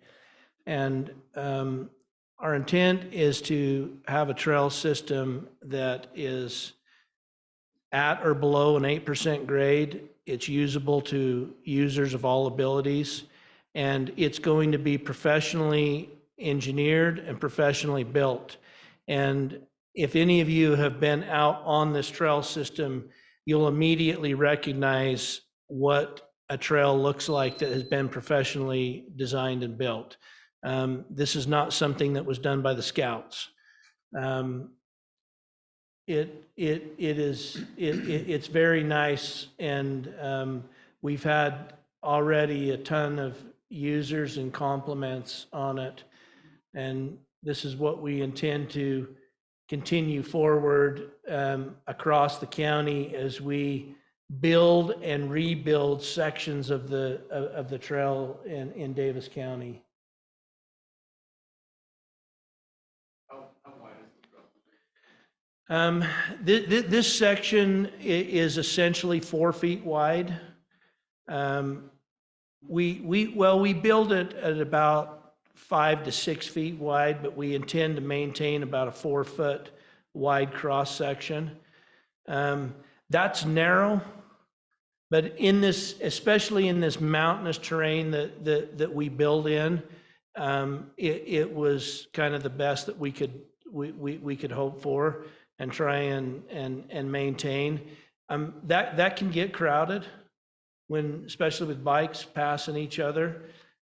And our intent is to have a trail system that is at or below an 8% grade. It's usable to users of all abilities, and it's going to be professionally engineered and professionally built. And if any of you have been out on this trail system, you'll immediately recognize what a trail looks like that has been professionally designed and built. This is not something that was done by the Scouts. It's very nice, and we've had already a ton of users and compliments on it. And this is what we intend to continue forward across the county as we build and rebuild sections of the trail in Davis County. This section is essentially 4 feet wide. We build it at about 5 to 6 feet wide, but we intend to maintain about a 4 foot wide cross section. That's narrow, but in this, especially in this mountainous terrain that we build in, it was kind of the best that we could hope for and try and maintain. That can get crowded when, especially with bikes passing each other.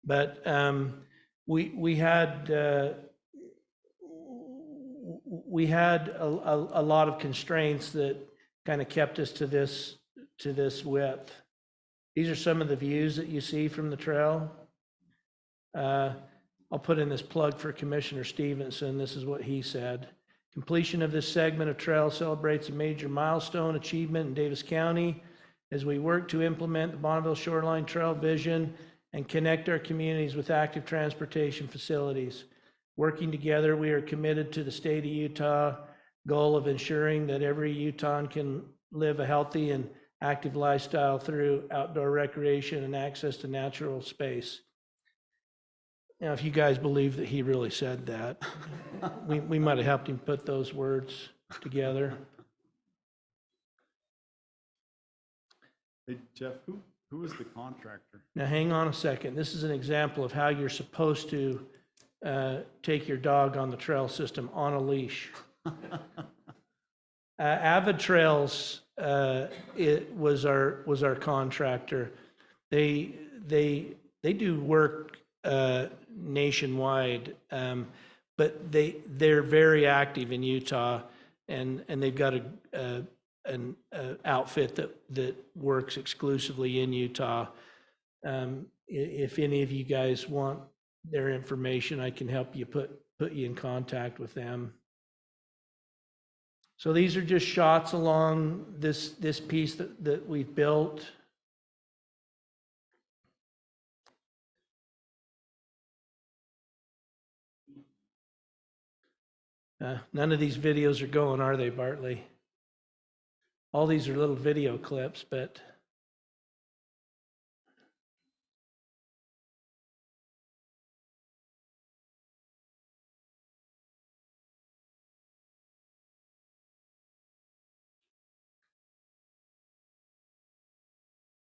But we had a lot of constraints that kind of kept us to this width. These are some of the views that you see from the trail. I'll put in this plug for Commissioner Stevenson. This is what he said. Completion of this segment of trail celebrates a major milestone achievement in Davis County as we work to implement the Bonneville Shoreline Trail vision and connect our communities with active transportation facilities. Working together, we are committed to the state of Utah goal of ensuring that every Utahn can live a healthy and active lifestyle through outdoor recreation and access to natural space. Now, if you guys believe that he really said that, we might have helped him put those words together. Hey, Jeff, who is the contractor? Now, hang on a second. This is an example of how you're supposed to take your dog on the trail system on a leash. Avid Trails it was our contractor. They do work nationwide, but they're very active in Utah, and they've got an outfit that works exclusively in Utah. If any of you guys want their information, I can help you put you in contact with them. So these are just shots along this piece that we've built. None of these videos are going, are they, Bartley? All these are little video clips, but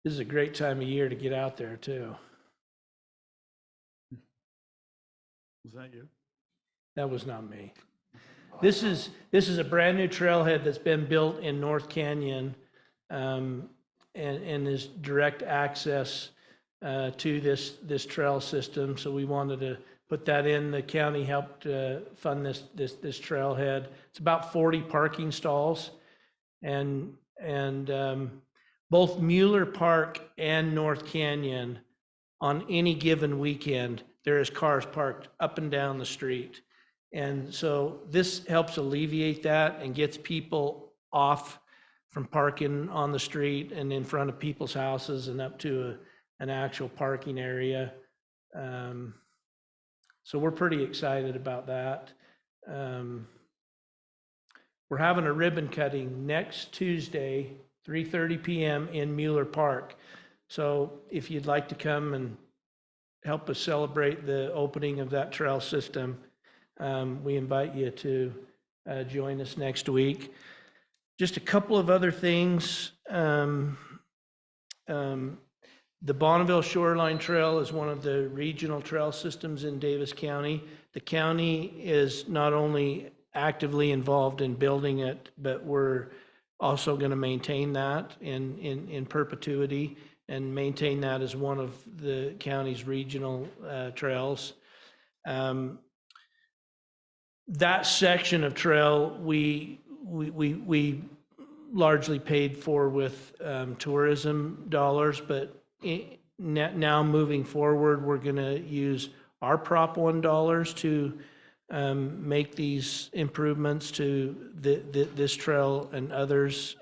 this is a great time of year to get out there too. Was that you? That was not me. This is a brand new trailhead that's been built in North Canyon, and is direct access to this trail system. So we wanted to put that in. The county helped fund this trailhead. It's about 40 parking stalls, and both Mueller Park and North Canyon, on any given weekend, there is cars parked up and down the street. And so this helps alleviate that and gets people off from parking on the street and in front of people's houses and up to an actual parking area. So we're pretty excited about that. We're having a ribbon cutting next Tuesday, 3:30 p.m. in Mueller Park. So if you'd like to come and help us celebrate the opening of that trail system, we invite you to join us next week. Just a couple of other things. The Bonneville Shoreline Trail is one of the regional trail systems in Davis County. The county is not only actively involved in building it, but we're also going to maintain that in perpetuity and maintain that as one of the county's regional trails. that section of trail, we largely paid for with tourism dollars, but now moving forward, we're going to use our Prop 1 dollars to make these improvements to this trail and others.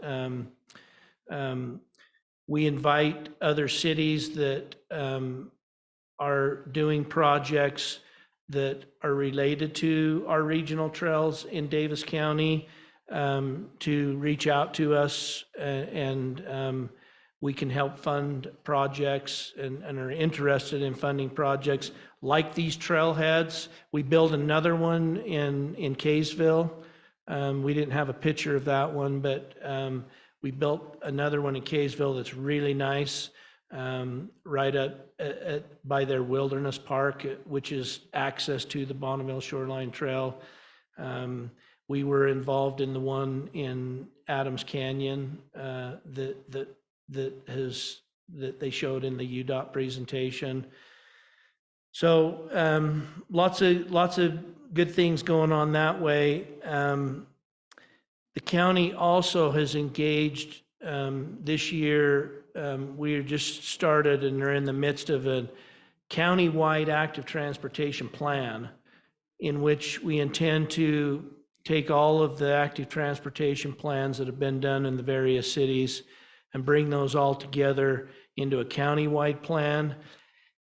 We invite other cities that are doing projects that are related to our regional trails in Davis County to reach out to us, and we can help fund projects and are interested in funding projects like these trailheads. We built another one in Kaysville. We didn't have a picture of that one, but we built another one in Kaysville that's really nice, right up by their wilderness park, which is access to the Bonneville Shoreline Trail. We were involved in the one in Adams Canyon that they showed in the UDOT presentation. So lots of good things going on that way. The county also has engaged this year. We just started and are in the midst of a county-wide active transportation plan in which we intend to take all of the active transportation plans that have been done in the various cities and bring those all together into a county-wide plan.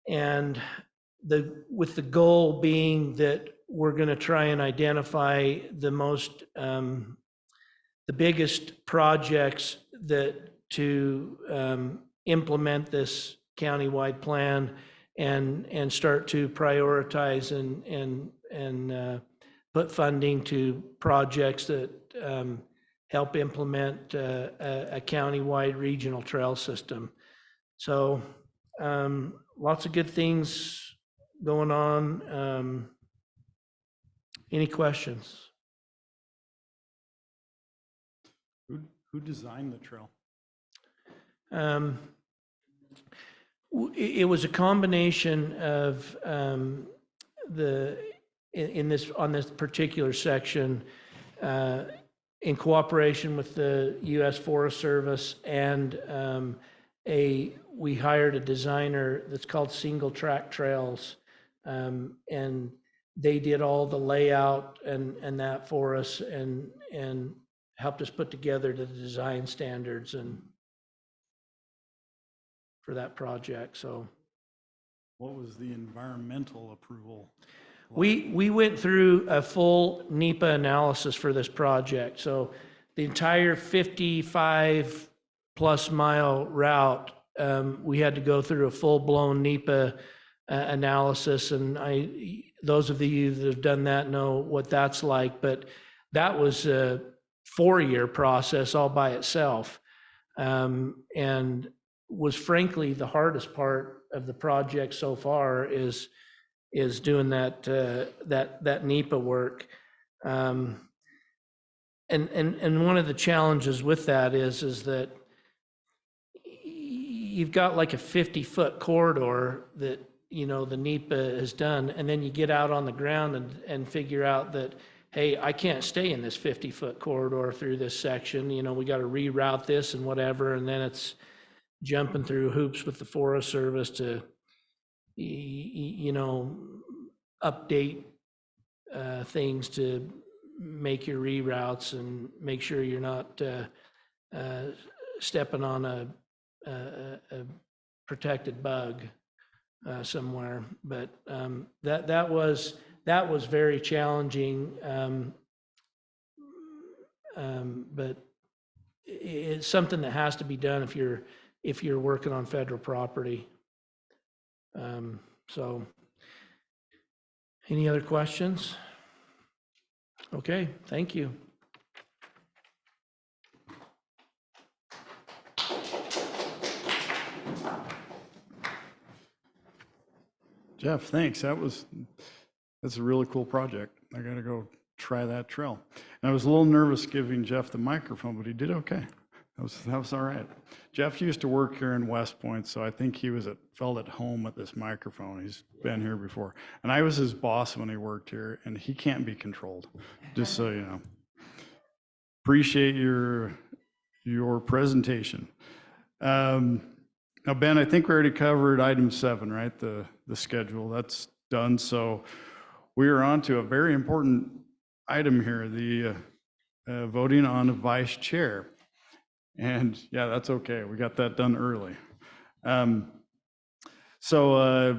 And with the goal being that we're going to try and identify the biggest projects that to implement this countywide plan and start to prioritize and put funding to projects that help implement a countywide regional trail system. So lots of good things going on. Any questions? Who designed the trail? It was a combination of on this particular section, in cooperation with the U.S. Forest Service, and we hired a designer that's called Single Track Trails, and they did all the layout and that for us, and helped us put together the design standards and for that project. So What was the environmental approval? we went through a full NEPA analysis for this project. So the entire 55 plus mile route, we had to go through a full-blown NEPA analysis, and those of you that have done that know what that's like, but that was a 4-year process all by itself, and was frankly the hardest part of the project so far is doing that NEPA work. And one of the challenges with that is that you've got like a 50-foot corridor that, you know, the NEPA has done, and then you get out on the ground and figure out that, hey, I can't stay in this 50-foot corridor through this section. You know, we got to reroute this and whatever, and then it's jumping through hoops with the Forest Service to, you know, update things to make your reroutes and make sure you're not stepping on a protected bug somewhere. But that was very challenging. But it's something that has to be done if you're working on federal property. So any other questions? Okay, thank you. Jeff, thanks. That's a really cool project. I got to go try that trail. And I was a little nervous giving Jeff the microphone, but he did okay. That was all right. Jeff used to work here in West Point, so I think he felt at home at this microphone. He's been here before. And I was his boss when he worked here, and he can't be controlled, just so you know. Appreciate your presentation. Now, Ben, I think we already covered item 7, right? The schedule, that's done. So we are on to a very important item here, the voting on a vice chair. And yeah, that's okay. We got that done early. So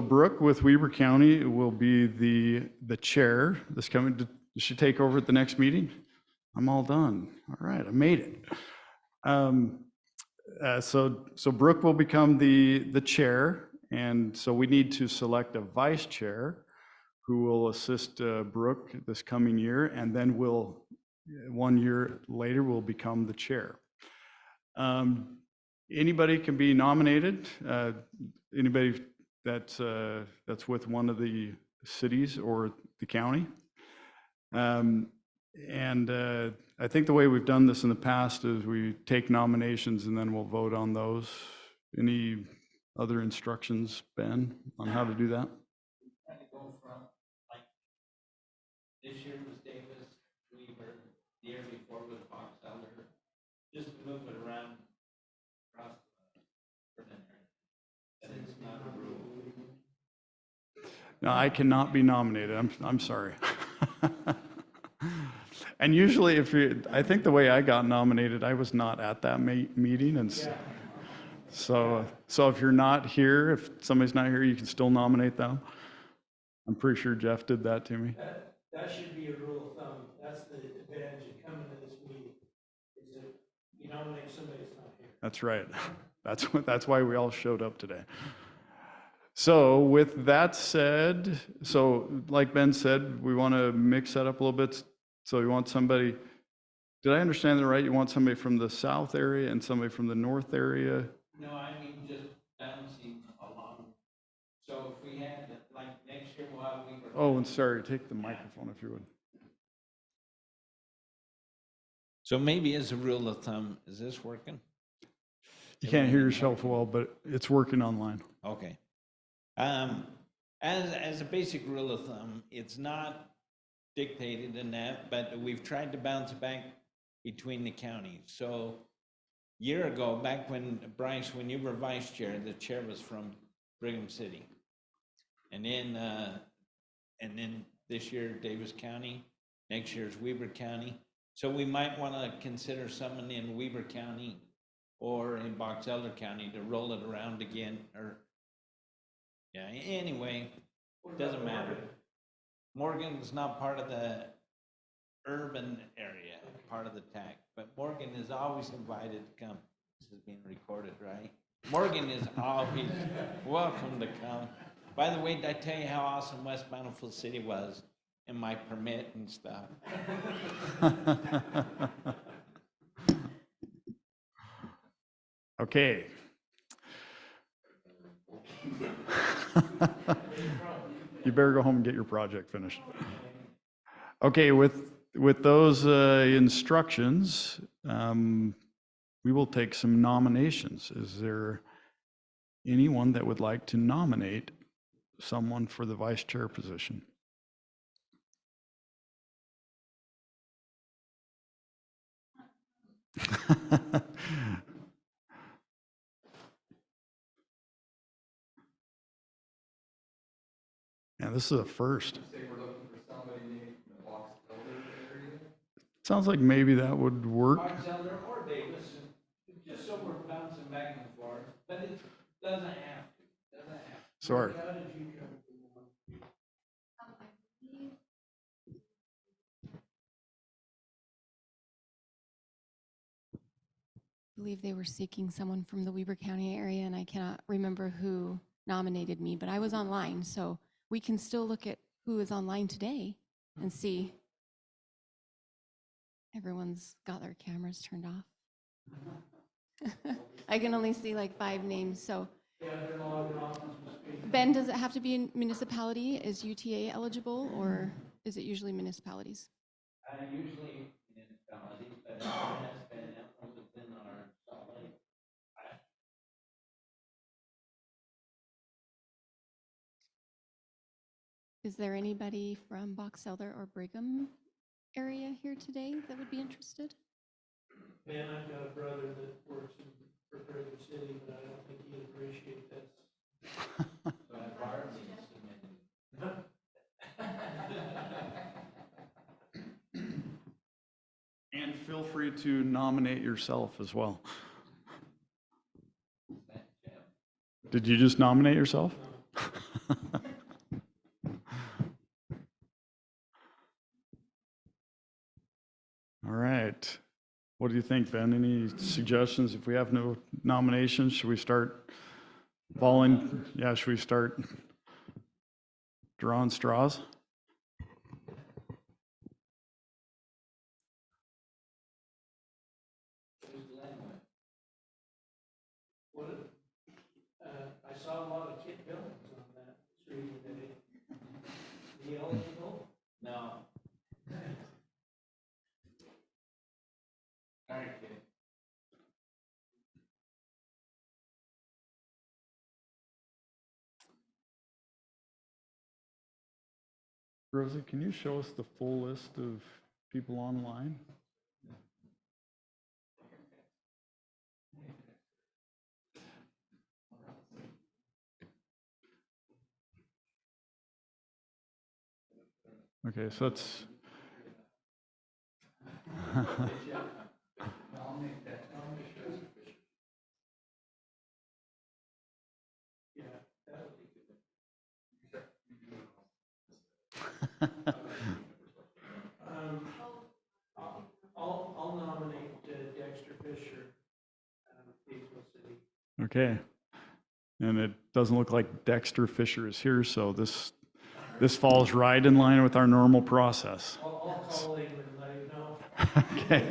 Brooke with Weber County will be the chair. Does she take over at the next meeting? I'm all done. All right, I made it. So Brooke will become the chair, and so we need to select a vice chair who will assist Brooke this coming year, and then 1 year later will become the chair. Anybody can be nominated. Anybody that's with one of the cities or the county. I think the way we've done this in the past is we take nominations and then we'll vote on those. Any other instructions, Ben, on how to do that? This year was Davis, Weaver, the year before was Box Elder, just to move it around across the and it's not a rule. No, I cannot be nominated. I'm sorry. And usually I think the way I got nominated, I was not at that meeting. And so if you're not here, if somebody's not here, you can still nominate them. I'm pretty sure Jeff did that to me. That should be a rule of thumb. That's the advantage of coming to this meeting, is that you nominate somebody that's not here. That's right. That's why we all showed up today. So with that said, so like Ben said, we want to mix that up a little bit. So you want somebody, did I understand that right? You want somebody from the south area and somebody from the north area? No, I mean just bouncing along. So if we had, like next year while we were. Oh, and sorry, take the microphone if you would. So maybe as a rule of thumb, is this working? You can't hear yourself well, but it's working online. Okay. As a basic rule of thumb, it's not dictated in that, but we've tried to bounce back between the counties. So a year ago, back when Bryce, when you were vice chair, the chair was from Brigham City. And then this year, Davis County, next year's Weber County. So we might want to consider someone in Weber County or in Box Elder County to roll it around again, or, yeah, anyway, doesn't matter. Morgan's not part of the urban area, part of the TAC, but Morgan is always invited to come. This is being recorded, right? Morgan is always welcome to come. By the way, did I tell you how awesome West Bountiful City was and my permit and stuff? Okay. You better go home and get your project finished. Okay, with those instructions, we will take some nominations. Is there anyone that would like to nominate someone for the vice chair position? Yeah, this is a first. Say we're looking for somebody named in the Box Elder area. Sounds like maybe that would work. Box Elder or Davis, just so we're bouncing back and forth, but it doesn't have to. Doesn't have to. Sorry. How did you come? I believe they were seeking someone from the Weber County area, and I cannot remember who nominated me, but I was online, so we can still look at who is online today and see. Everyone's got their cameras turned off. I can only see like 5 names, so. Ben, does it have to be a municipality? Is UTA eligible, or is it usually municipalities? Usually municipalities, but it has been within Is there anybody from Box Elder or Brigham area here today that would be interested? Man, I've got a brother that works for Brigham City, but I don't think he'd appreciate this. And feel free to nominate yourself as well. Did you just nominate yourself? All right. What do you think, Ben? Any suggestions? If we have no nominations, should we start should we start drawing straws? I saw a lot of Kit Billings on that street today. He eligible? No. All right, Kit. Rosie, can you show us the full list of people online? Okay, so it's I'll nominate Dexter Fisher out of Kaysville City. okay. And it doesn't look like Dexter Fisher is here, so this falls right in line with our normal process. I'll call him and let him know. Okay.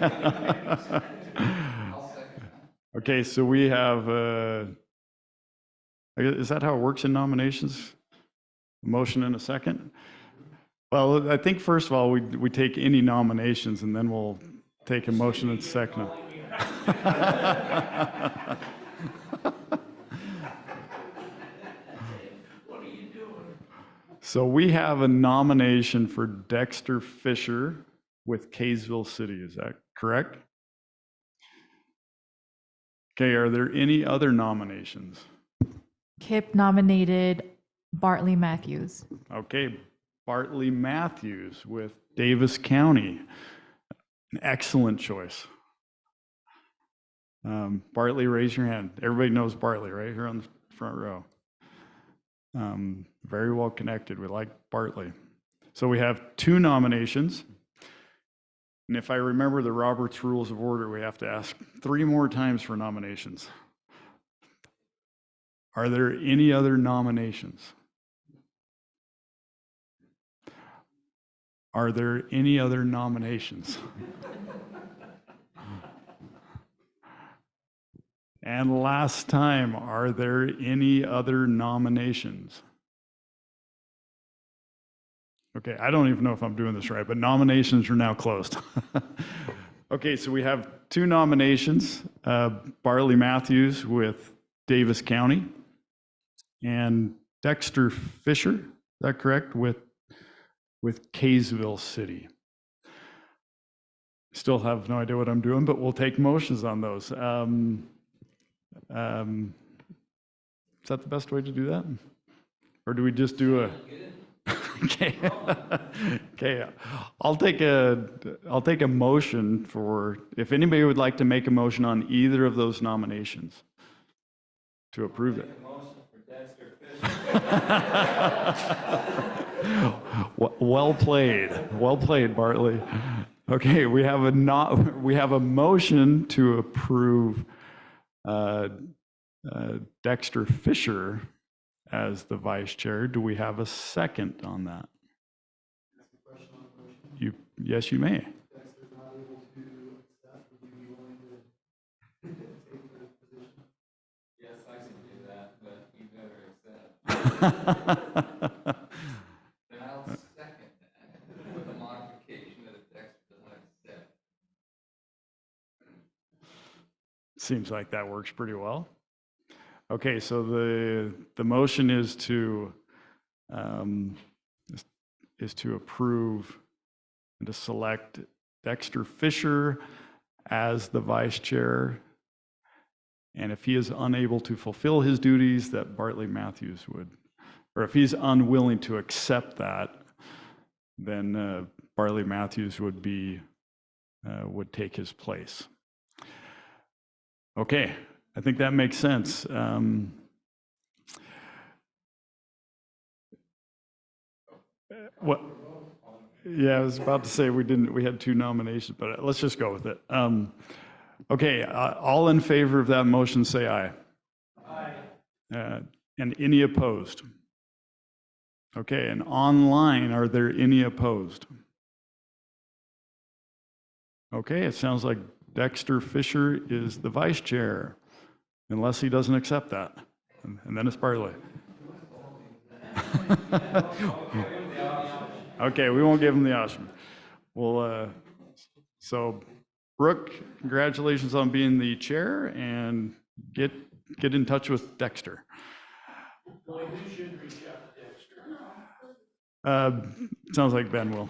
Okay, so we have, is that how it works in nominations? A motion and a second? Well, I think first of all, we take any nominations and then we'll take a motion and second. So we have a nomination for Dexter Fisher with Kaysville City, is that correct? Okay, are there any other nominations? Kip nominated Bartley Matthews. Okay, Bartley Matthews with Davis County. An excellent choice. Bartley, raise your hand. Everybody knows Bartley, right here on the front row. Very well connected. We like Bartley. So we have 2 nominations. And if I remember the Robert's Rules of Order, we have to ask 3 more times for nominations. Are there any other nominations? Are there any other nominations? And last time, are there any other nominations? Okay, I don't even know if I'm doing this right, but nominations are now closed. Okay, so we have 2 nominations, Bartley Matthews with Davis County and Dexter Fisher, is that correct, with Kaysville City. Still have no idea what I'm doing, but we'll take motions on those. Is that the best way to do that? Or do we just do a... Okay. Okay. I'll take a motion for, if anybody would like to make a motion on either of those nominations to approve it. Well played, Bartley. Okay, we have a motion to approve Dexter Fisher as the vice chair. Do we have a second on that? Yes, you may. Yes, I can do that, but you better accept. Then I'll second that with the modification that the text does not accept. Seems like that works pretty well. Okay, so the motion is to is to approve and to select Dexter Fisher as the vice chair. And if he is unable to fulfill his duties, that Bartley Matthews would, or if he's unwilling to accept that, then Bartley Matthews would take his place. Okay, I think that makes sense. What? Yeah, I was about to say we had 2 nominations, but let's just go with it. Okay, all in favor of that motion, say aye. Aye. And any opposed? Okay, and online, are there any opposed? Okay, it sounds like Dexter Fisher is the vice chair, unless he doesn't accept that. And then it's Bartley. Okay, we won't give him the option. Well, so Brooke, congratulations on being the chair, and get in touch with Dexter. Well, who should reach out to Dexter? Sounds like Ben will.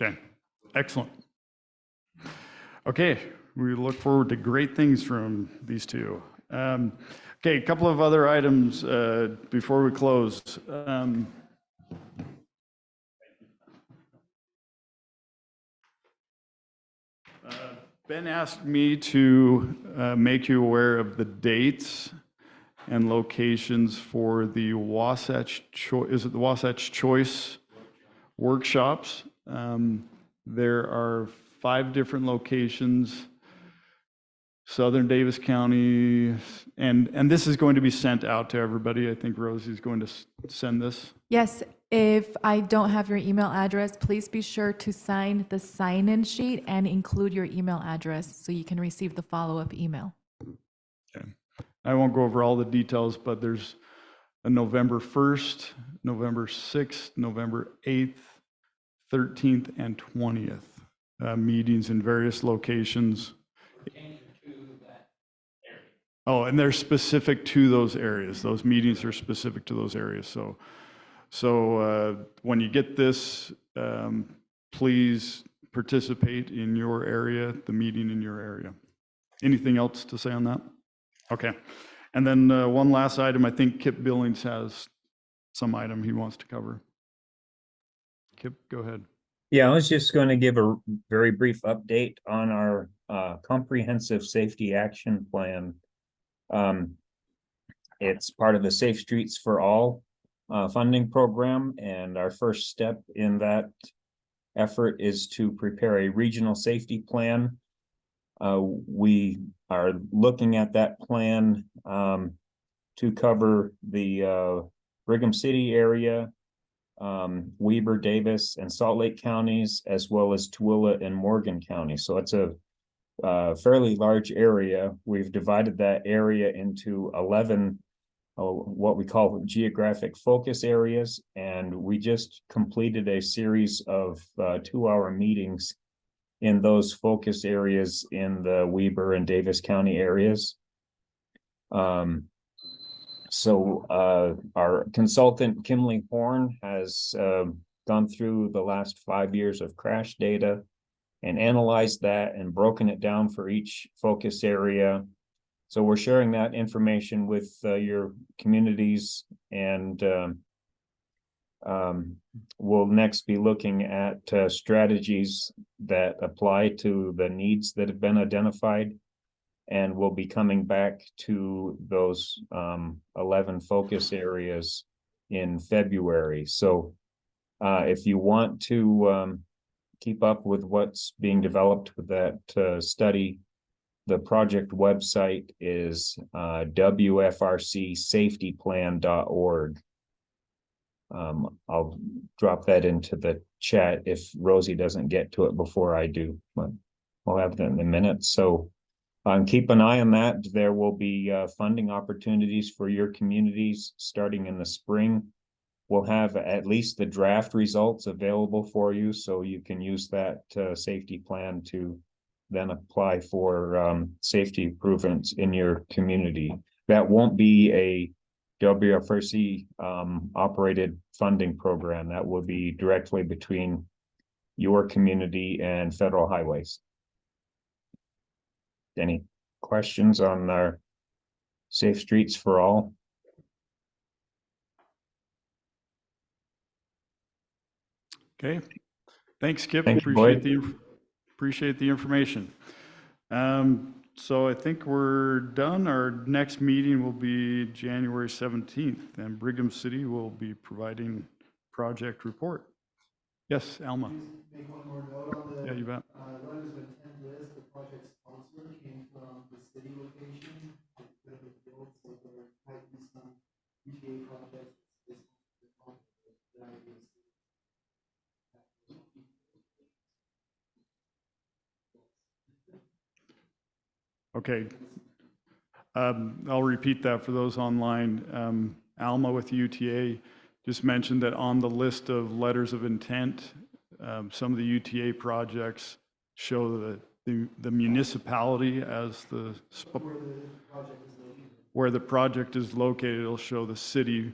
Okay, excellent. Okay, we look forward to great things from these two. Okay, a couple of other items before we close. Ben asked me to make you aware of the dates and locations for the Wasatch Choice workshops. There are 5 different locations: Southern Davis County, and this is going to be sent out to everybody. I think Rosie's going to send this. Yes, if I don't have your email address, please be sure to sign the sign-in sheet and include your email address so you can receive the follow-up email. Okay. I won't go over all the details, but there's a November 1st, November 6th, November 8th, 13th, and 20th meetings in various locations. Oh, and they're specific to those areas. Those meetings are specific to those areas. So when you get this, please participate in your area, the meeting in your area. Anything else to say on that? Okay. And then one last item, I think Kip Billings has some item he wants to cover. Kip, go ahead. Yeah, I was just going to give a very brief update on our comprehensive safety action plan. It's part of the Safe Streets for All funding program, and our first step in that effort is to prepare a regional safety plan. We are looking at that plan to cover the Brigham City area, Weber, Davis, and Salt Lake counties, as well as Tooele and Morgan County. So it's a fairly large area. We've divided that area into 11 what we call geographic focus areas, and we just completed a series of 2-hour meetings in those focus areas in the Weber and Davis County areas. So our consultant, Kimley Horn, has gone through the last 5 years of crash data and analyzed that and broken it down for each focus area. So we're sharing that information with your communities, and we'll next be looking at strategies that apply to the needs that have been identified, and we'll be coming back to those 11 focus areas in February. So if you want to keep up with what's being developed with that study, the project website is wfrcsafetyplan.org. I'll drop that into the chat if Rosie doesn't get to it before I do, but we'll have that in a minute. So keep an eye on that. There will be funding opportunities for your communities starting in the spring. We'll have at least the draft results available for you, so you can use that safety plan to then apply for safety improvements in your community. That won't be a WFRC operated funding program that will be directly between your community and federal highways. Any questions on our Safe Streets for All? Okay, thanks, Skip. Thank you, Appreciate Boyd. appreciate the information. So I think we're done. Our next meeting will be January 17th, and Brigham City will be providing project report. Yes, Alma. Make one more note on the Yeah, you bet. letters of intent list. The project sponsor came from the city location. It could have been built, so there might be some UGA projects. Okay. I'll repeat that for those online. Alma with UTA just mentioned that on the list of letters of intent, some of the UTA projects show the municipality as where the project is located. It'll show the city,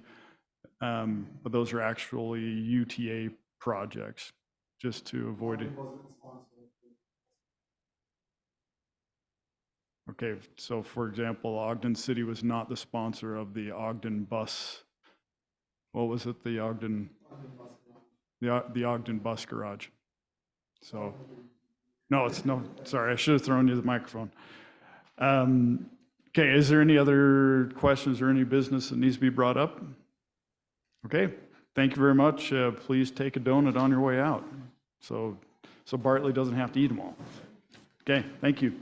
but those are actually UTA projects, just to avoid it. Okay, so for example, Ogden City was not the sponsor of the Ogden bus. What was it? The Ogden bus garage. So, no, sorry, I should have thrown you the microphone. Okay, is there any other questions or any business that needs to be brought up? Okay, thank you very much. Please take a donut on your way out. So Bartley doesn't have to eat them all. Okay, thank you.